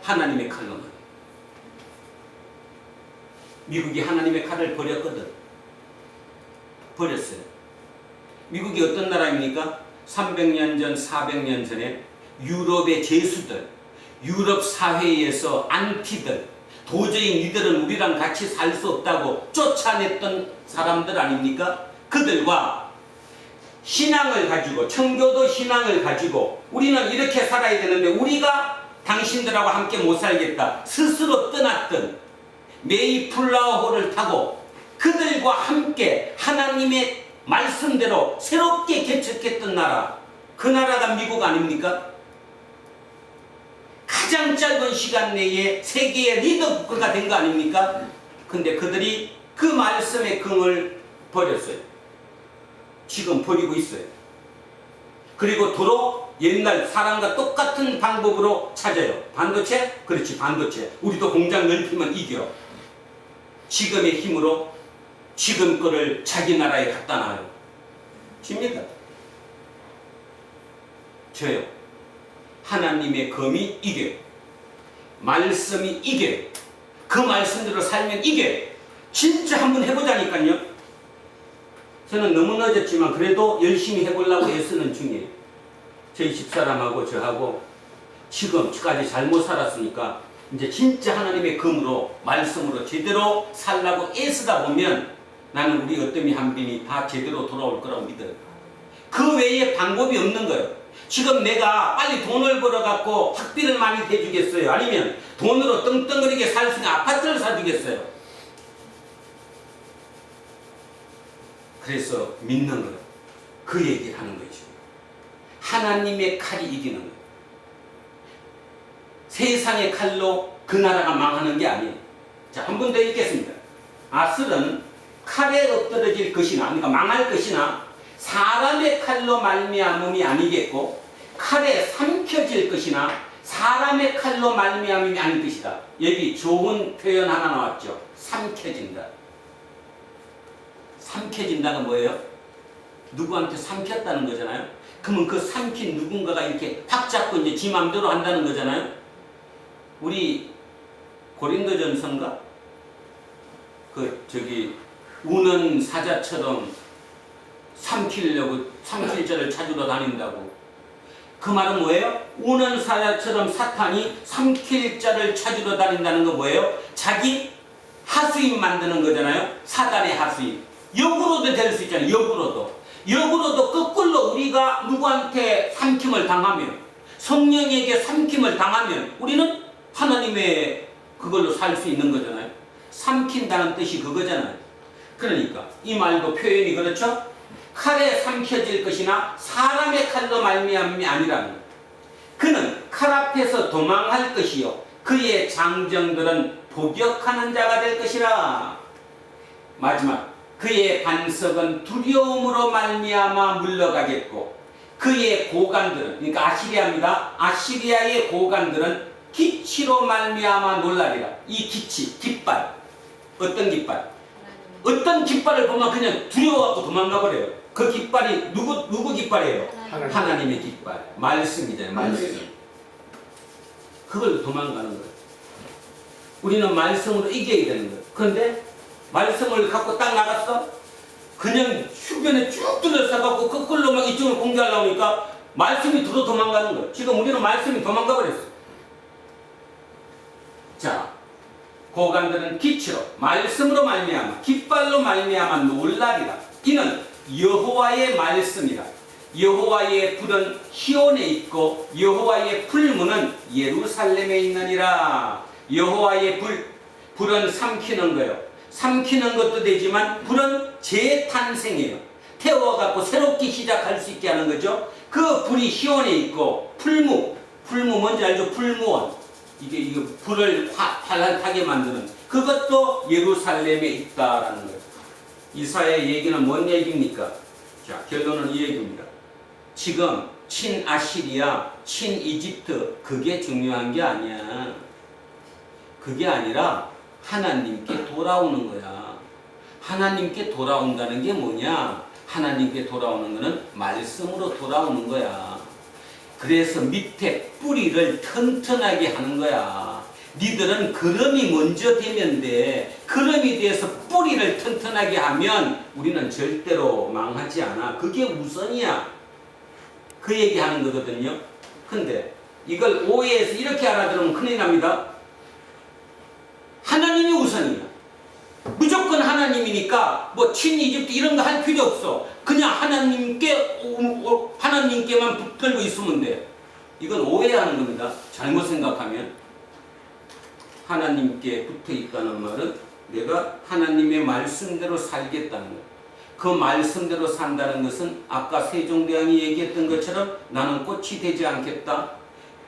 하나님의 칼로 망해요. 미국이 하나님의 칼을 버렸거든. 버렸어요. 미국이 어떤 나라입니까? 300년 전, 400년 전에 유럽의 죄수들, 유럽 사회에서 안티들, 도저히 니들은 우리랑 같이 살 수 없다고 쫓아냈던 사람들 아닙니까? 그들과 신앙을 가지고, 청교도 신앙을 가지고 우리는 이렇게 살아야 되는데 우리가 당신들하고 함께 못 살겠다 스스로 떠났던 메이플라워호를 타고 그들과 함께 하나님의 말씀대로 새롭게 개척했던 나라, 그 나라가 미국 아닙니까? 가장 짧은 시간 내에 세계의 리더 국가가 된 거 아닙니까? 근데 그들이 그 말씀의 긍을 버렸어요. 지금 버리고 있어요. 그리고 도로 옛날 사람과 똑같은 방법으로 찾아요. 반도체? 그렇지, 반도체. 우리도 공장 넓히면 이겨. 지금의 힘으로 지금 거를 자기 나라에 갖다 놔요. 집니다. 저요. 하나님의 검이 이겨요. 말씀이 이겨요. 그 말씀대로 살면 이겨요. 진짜 한번 해보자니까요. 저는 너무 늦었지만 그래도 열심히 해보려고 애쓰는 중이에요. 저희 집사람하고 저하고 지금까지 잘못 살았으니까 이제 진짜 하나님의 검으로 말씀으로 제대로 살라고 애쓰다 보면 나는 우리 어떠미 한빈이 다 제대로 돌아올 거라고 믿어요. 그 외에 방법이 없는 거예요. 지금 내가 빨리 돈을 벌어갖고 학비를 많이 대주겠어요? 아니면 돈으로 떵떵거리게 살 수 있는 아파트를 사주겠어요? 그래서 믿는 거예요. 그 얘기를 하는 거죠. 하나님의 칼이 이기는 거예요. 세상의 칼로 그 나라가 망하는 게 아니에요. 자, 한 번 더 읽겠습니다. 아슬은 칼에 엎드러질 것이나, 그러니까 망할 것이나 사람의 칼로 말미암음이 아니겠고 칼에 삼켜질 것이나 사람의 칼로 말미암음이 아닐 것이다. 여기 좋은 표현 하나 나왔죠. 삼켜진다. 삼켜진다가 뭐예요? 누구한테 삼켰다는 거잖아요. 그러면 그 삼킨 누군가가 이렇게 확 잡고 이제 지 맘대로 한다는 거잖아요. 우리 고린도전서인가? 우는 사자처럼 삼킬 자를 찾으러 다닌다고. 그 말은 뭐예요? 우는 사자처럼 사탄이 삼킬 자를 찾으러 다닌다는 거 뭐예요? 자기 하수인 만드는 거잖아요. 사단의 하수인. 역으로도 될 수 있잖아요. 역으로도 거꾸로 우리가 누구한테 삼킴을 당하면, 성령에게 삼킴을 당하면 우리는 하나님의 그걸로 살 수 있는 거잖아요. 삼킨다는 뜻이 그거잖아요. 그러니까 이 말도 표현이 그렇죠? 칼에 삼켜질 것이나 사람의 칼로 말미암음이 아니라는 거예요. 그는 칼 앞에서 도망할 것이요 그의 장정들은 복역하는 자가 될 것이라. 마지막, 그의 반석은 두려움으로 말미암아 물러가겠고 그의 고관들은, 그러니까 아시리아입니다. 아시리아의 고관들은 기치로 말미암아 놀라리라. 이 기치, 깃발. 어떤 깃발? 어떤 깃발을 보면 그냥 두려워하고 도망가 버려요. 그 깃발이 누구 깃발이에요? 하나님의 깃발. 말씀이잖아요. 말씀. 그걸 도망가는 거예요. 우리는 말씀으로 이겨야 되는 거예요. 그런데 말씀을 갖고 딱 나갔어? 그냥 주변에 쭉 둘러싸갖고 거꾸로 막 이쪽을 공개하려고 하니까 말씀이 들어 도망가는 거예요. 지금 우리는 말씀이 도망가 버렸어. 자, 고관들은 기치로 말씀으로 말미암아 깃발로 말미암아 놀라리라. 이는 여호와의 말씀이라. 여호와의 불은 시온에 있고 여호와의 풀무는 예루살렘에 있느니라. 여호와의 불은 삼키는 거예요. 삼키는 것도 되지만 불은 재탄생이에요. 태워갖고 새롭게 시작할 수 있게 하는 거죠. 그 불이 시온에 있고 풀무 뭔지 알죠? 풀무원. 이게 불을 환하게 만드는 그것도 예루살렘에 있다라는 거예요. 이사야의 얘기는 뭔 얘기입니까? 자, 결론은 이 얘기입니다. 지금 친아시리아, 친이집트 그게 중요한 게 아니야. 그게 아니라 하나님께 돌아오는 거야. 하나님께 돌아온다는 게 뭐냐? 하나님께 돌아오는 거는 말씀으로 돌아오는 거야. 그래서 밑에 뿌리를 튼튼하게 하는 거야. 니들은 그름이 먼저 되면 돼. 그름이 돼서 뿌리를 튼튼하게 하면 우리는 절대로 망하지 않아. 그게 우선이야. 그 얘기하는 거거든요. 근데 이걸 오해해서 이렇게 알아들으면 큰일 납니다. 하나님이 우선이야. 무조건 하나님이니까 뭐 친이집트 이런 거 할 필요 없어. 그냥 하나님께만 붙들고 있으면 돼. 이건 오해하는 겁니다. 잘못 생각하면. 하나님께 붙어 있다는 말은 내가 하나님의 말씀대로 살겠다는 거예요. 그 말씀대로 산다는 것은 아까 세종대왕이 얘기했던 것처럼 나는 꽃이 되지 않겠다.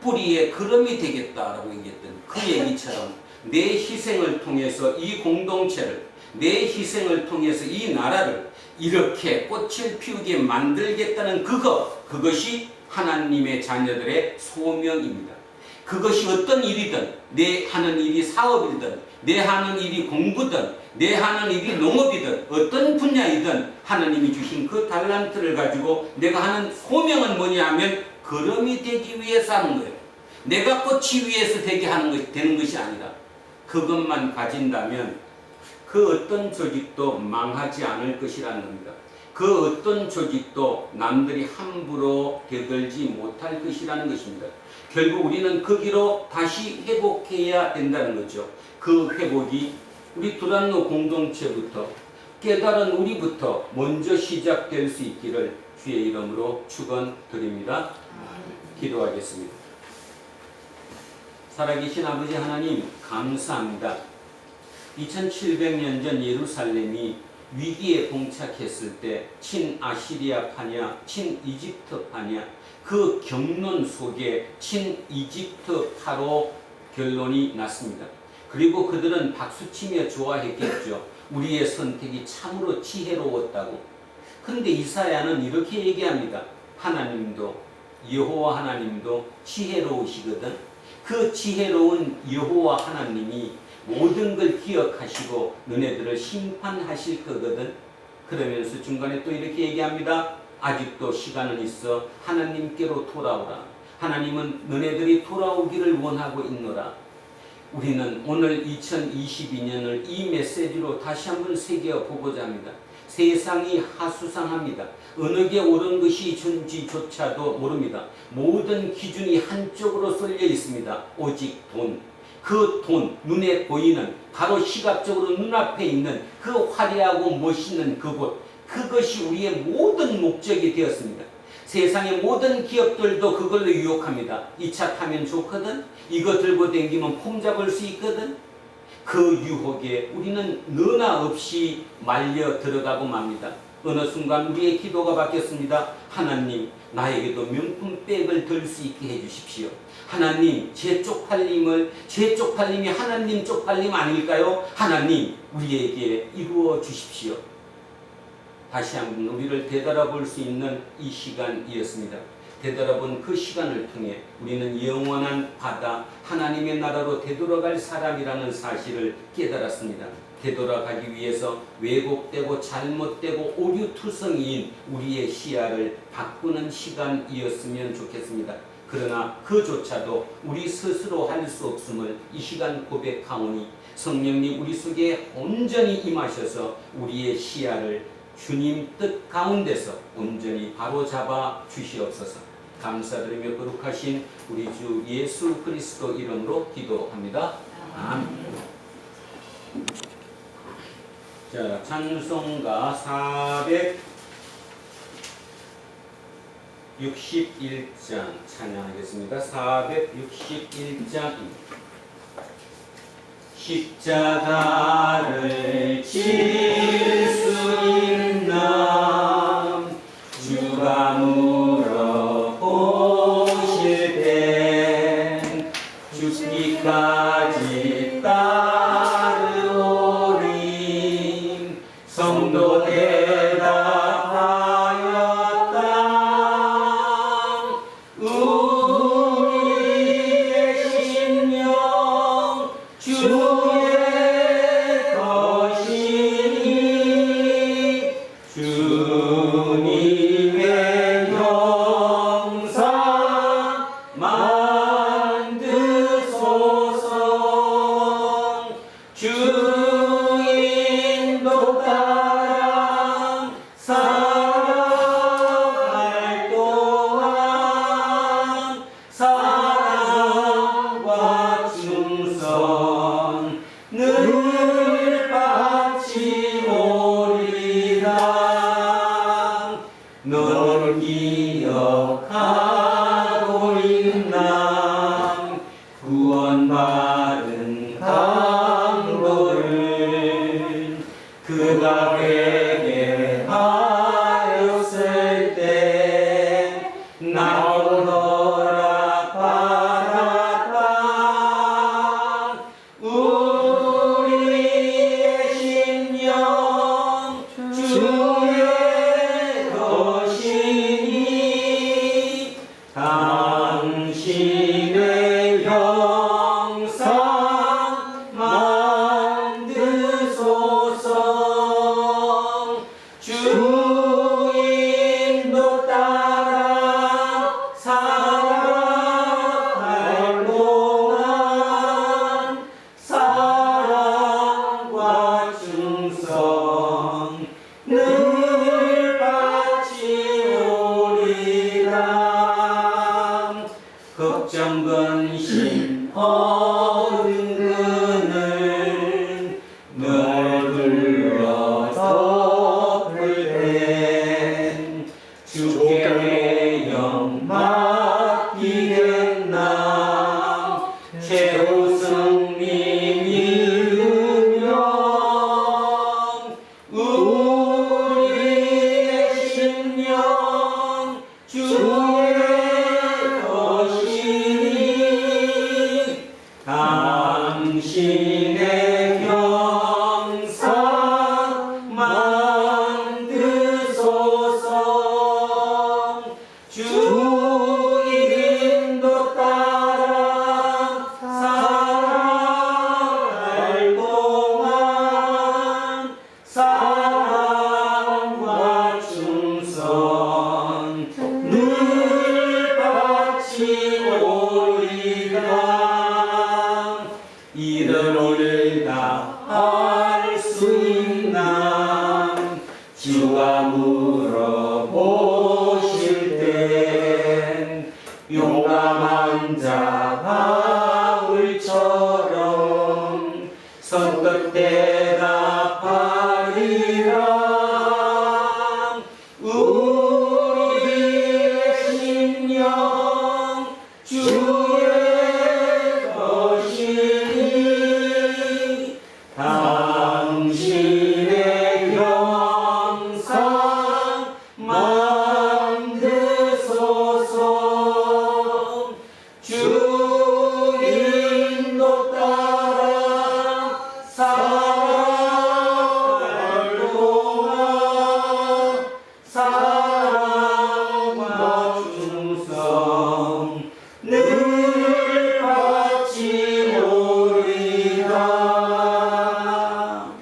뿌리에 그름이 되겠다라고 얘기했던 그 얘기처럼 내 희생을 통해서 이 공동체를, 내 희생을 통해서 이 나라를 이렇게 꽃을 피우게 만들겠다는 그것이 하나님의 자녀들의 소명입니다. 그것이 어떤 일이든, 내 하는 일이 사업이든, 내 하는 일이 공부든, 내 하는 일이 농업이든, 어떤 분야이든 하나님이 주신 그 달란트를 가지고 내가 하는 소명은 뭐냐 하면 그름이 되기 위해서 하는 거예요. 내가 꽃이 위해서 되는 것이 아니라 그것만 가진다면 그 어떤 조직도 망하지 않을 것이라는 겁니다. 그 어떤 조직도 남들이 함부로 되돌지 못할 것이라는 것입니다. 결국 우리는 그 길로 다시 회복해야 된다는 거죠. 그 회복이 우리 두란노 공동체부터 깨달은 우리부터 먼저 시작될 수 있기를 주의 이름으로 축원드립니다. 기도하겠습니다. 살아계신 아버지 하나님 감사합니다. 2700년 전 예루살렘이 위기에 봉착했을 때 친아시리아파냐 친이집트파냐 그 경론 속에 친이집트파로 결론이 났습니다. 그리고 그들은 박수치며 좋아했겠죠. 우리의 선택이 참으로 지혜로웠다고. 근데 이사야는 이렇게 얘기합니다. 하나님도 여호와 하나님도 지혜로우시거든. 그 지혜로운 여호와 하나님이 모든 걸 기억하시고 너네들을 심판하실 거거든. 그러면서 중간에 또 이렇게 얘기합니다. 아직도 시간은 있어 하나님께로 돌아오라. 하나님은 너네들이 돌아오기를 원하고 있노라. 우리는 오늘 2022년을 이 메시지로 다시 한번 새겨보고자 합니다. 세상이 하수상합니다. 어느 게 옳은 것이 준지조차도 모릅니다. 모든 기준이 한쪽으로 쏠려 있습니다. 오직 돈. 그 돈, 눈에 보이는 바로 시각적으로 눈앞에 있는 그 화려하고 멋있는 그곳, 그것이 우리의 모든 목적이 되었습니다. 세상의 모든 기업들도 그걸로 유혹합니다. 이 차 타면 좋거든. 이거 들고 다니면 폼 잡을 수 있거든. 그 유혹에 우리는 너나 없이 말려 들어가고 맙니다. 어느 순간 우리의 기도가 바뀌었습니다. 하나님, 나에게도 명품백을 들 수 있게 해주십시오. 하나님, 제 쪽팔림이 하나님 쪽팔림 아닐까요? 하나님, 우리에게 이루어 주십시오. 다시 한번 우리를 되돌아볼 수 있는 이 시간이었습니다. 되돌아본 그 시간을 통해 우리는 영원한 바다 하나님의 나라로 되돌아갈 사람이라는 사실을 깨달았습니다. 되돌아가기 위해서 왜곡되고 잘못되고 오류투성이인 우리의 시야를 바꾸는 시간이었으면 좋겠습니다. 그러나 그조차도 우리 스스로 할 수 없음을 이 시간 고백하오니 성령님 우리 속에 온전히 임하셔서 우리의 시야를 주님 뜻 가운데서 온전히 바로잡아 주시옵소서. 감사드리며 거룩하신 우리 주 예수 그리스도 이름으로 기도합니다. 아멘. 자, 찬송가 461장 찬양하겠습니다. 461장입니다. 십자가를 질 수 있나 주가 물어보실 땐 죽기까지 따르오리. 성도 대답하였다. 우리의 심령 주의 것이니 주님의 형상 만드소서. 주인도 따라 살아갈 동안 사랑과 충성 늘 바치오리라. 너를 기억하고 있나 구원받은 강도를 그가 회개하였을 때 나오너라 받았다. 우리의 심령 주의 것이니 주께 내 영 맡기겠나 최후 승리 이루면 우리의 심령 주의 것이니 당신의 형상 만드소서 주 인도 따라 살아갈 동안 사랑과 충성 늘 바치오리라 이를 다할 수 있나 주가 물어보실 땐 용감한 자 바울처럼 선뜻 대답하리라 우리의 심령 주의 것이니 당신의 형상 만드소서 주 인도 따라 살아갈 동안 사랑과 충성 늘 바치오리라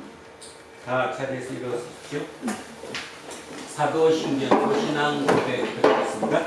다 자리에서 일어서십시오. 사도신경 신앙 고백 드리겠습니다.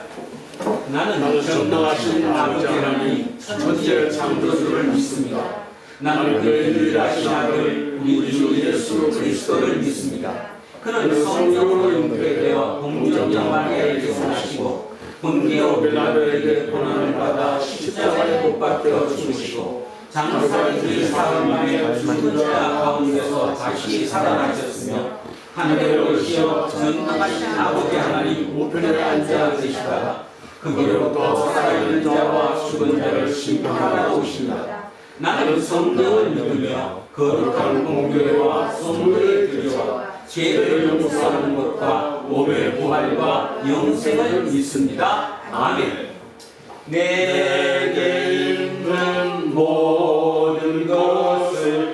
나는 전능하신 아버지라니 천재 창조주를 믿습니다. 나는 그의 유일하신 아들 우리 주 예수 그리스도를 믿습니다. 그는 성령으로 잉태되어 동정녀 마리아에게서 나시고 본디오 빌라도에게 고난을 받아 십자가에 못 박혀 죽으시고 장사일이 사흘 만에 죽은 자 가운데서 다시 살아나셨으며 하늘에 오르시어 전능하신 아버지 하나님 우편에 앉아 계시다가 그 길로부터 살아있는 자와 죽은 자를 심판하러 오십니다. 나는 성령을 믿으며 거룩한 공교회와 성도의 교제와 죄를 용서하는 것과 몸의 부활과 영생을 믿습니다. 아멘. 내게 있는 모든 것을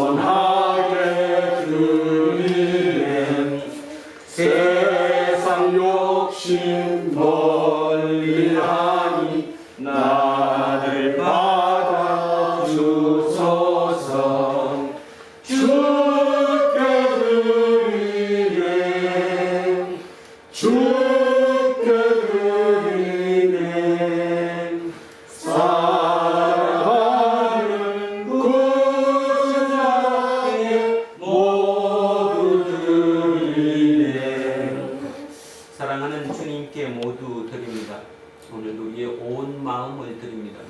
겸손하게 드리네. 세상 욕심 멀리하니 나를 받아주소서. 주께 드리네 주께 드리네 사랑하는 구주자께 모두 드리네. 사랑하는 주님께 모두 드립니다. 오늘 우리의 온 마음을 드립니다.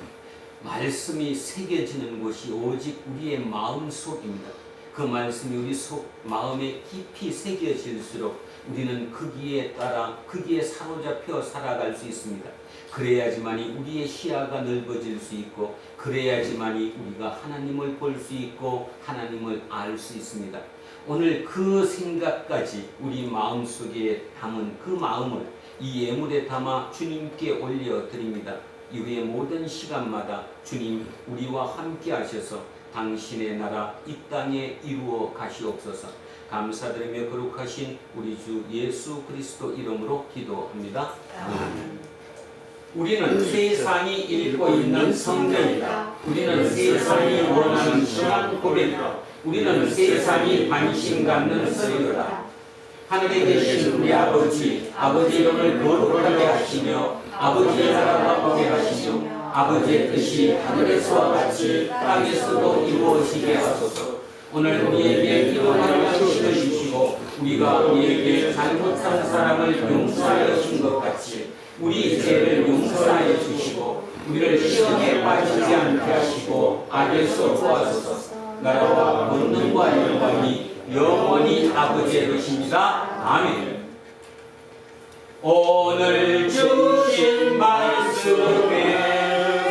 말씀이 새겨지는 곳이 오직 우리의 마음 속입니다. 그 말씀이 우리 속 마음에 깊이 새겨질수록 우리는 거기에 따라 거기에 사로잡혀 살아갈 수 있습니다. 그래야지만이 우리의 시야가 넓어질 수 있고 그래야지만이 우리가 하나님을 볼 수 있고 하나님을 알 수 있습니다. 오늘 그 생각까지 우리 마음속에 담은 그 마음을 이 예물에 담아 주님께 올려드립니다. 이후의 모든 시간마다 주님 우리와 함께 하셔서 당신의 나라 이 땅에 이루어 가시옵소서. 감사드리며 거룩하신 우리 주 예수 그리스도 이름으로 기도합니다. 아멘. 우리는 세상이 읽고 있는 성경이다. 우리는 세상이 원하는 신앙 고백이다. 우리는 세상이 관심 갖는 서류다. 하늘에 계신 우리 아버지, 아버지 이름을 거룩하게 하시며 아버지의 나라가 오게 하시며 아버지의 뜻이 하늘에서와 같이 땅에서도 이루어지게 하소서. 오늘 우리에게 일용할 양식을 주시고 우리가 우리에게 잘못한 사람을 용서하여 준 것 같이 우리 죄를 용서하여 주시고 우리를 시험에 빠지지 않게 하시고 악에서 구하소서. 나라와 권능과 영광이 영원히 아버지의 것입니다. 아멘. 오늘 주신 말씀에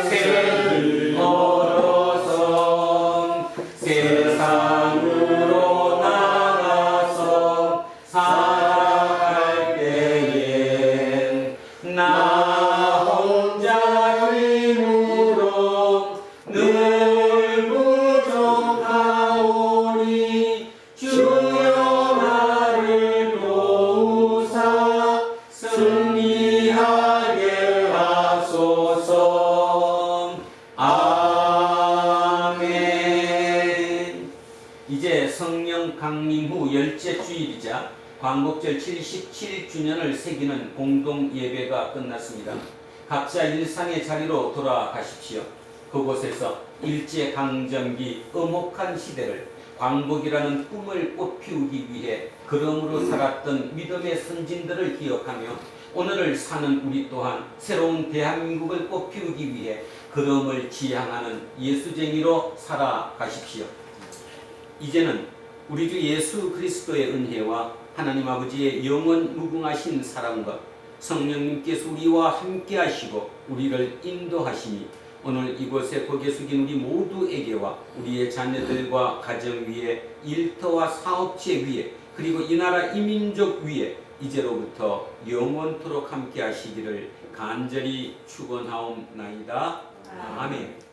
새를 얻어서 세상으로 나가서 살아갈 때엔 나 혼자 힘으로 늘 부족하오니 주여 나를 도우사 승리하게 하소서. 아멘. 이제 성령 강림 후 열째 주일이자 광복절 77주년을 새기는 공동 예배가 끝났습니다. 각자 일상의 자리로 돌아가십시오. 그곳에서 일제강점기 엄혹한 시대를 광복이라는 꿈을 꽃피우기 위해 걸음으로 살았던 믿음의 선진들을 기억하며 오늘을 사는 우리 또한 새로운 대한민국을 꽃피우기 위해 걸음을 지향하는 예수쟁이로 살아가십시오. 이제는 우리 주 예수 그리스도의 은혜와 하나님 아버지의 영원 무궁하신 사랑과 성령님께서 우리와 함께 하시고 우리를 인도하시니 오늘 이곳에 고개 숙인 우리 모두에게와 우리의 자녀들과 가정 위에 일터와 사업체 위에 그리고 이 나라 이민족 위에 이제로부터 영원토록 함께 하시기를 간절히 축원하옵나이다. 아멘.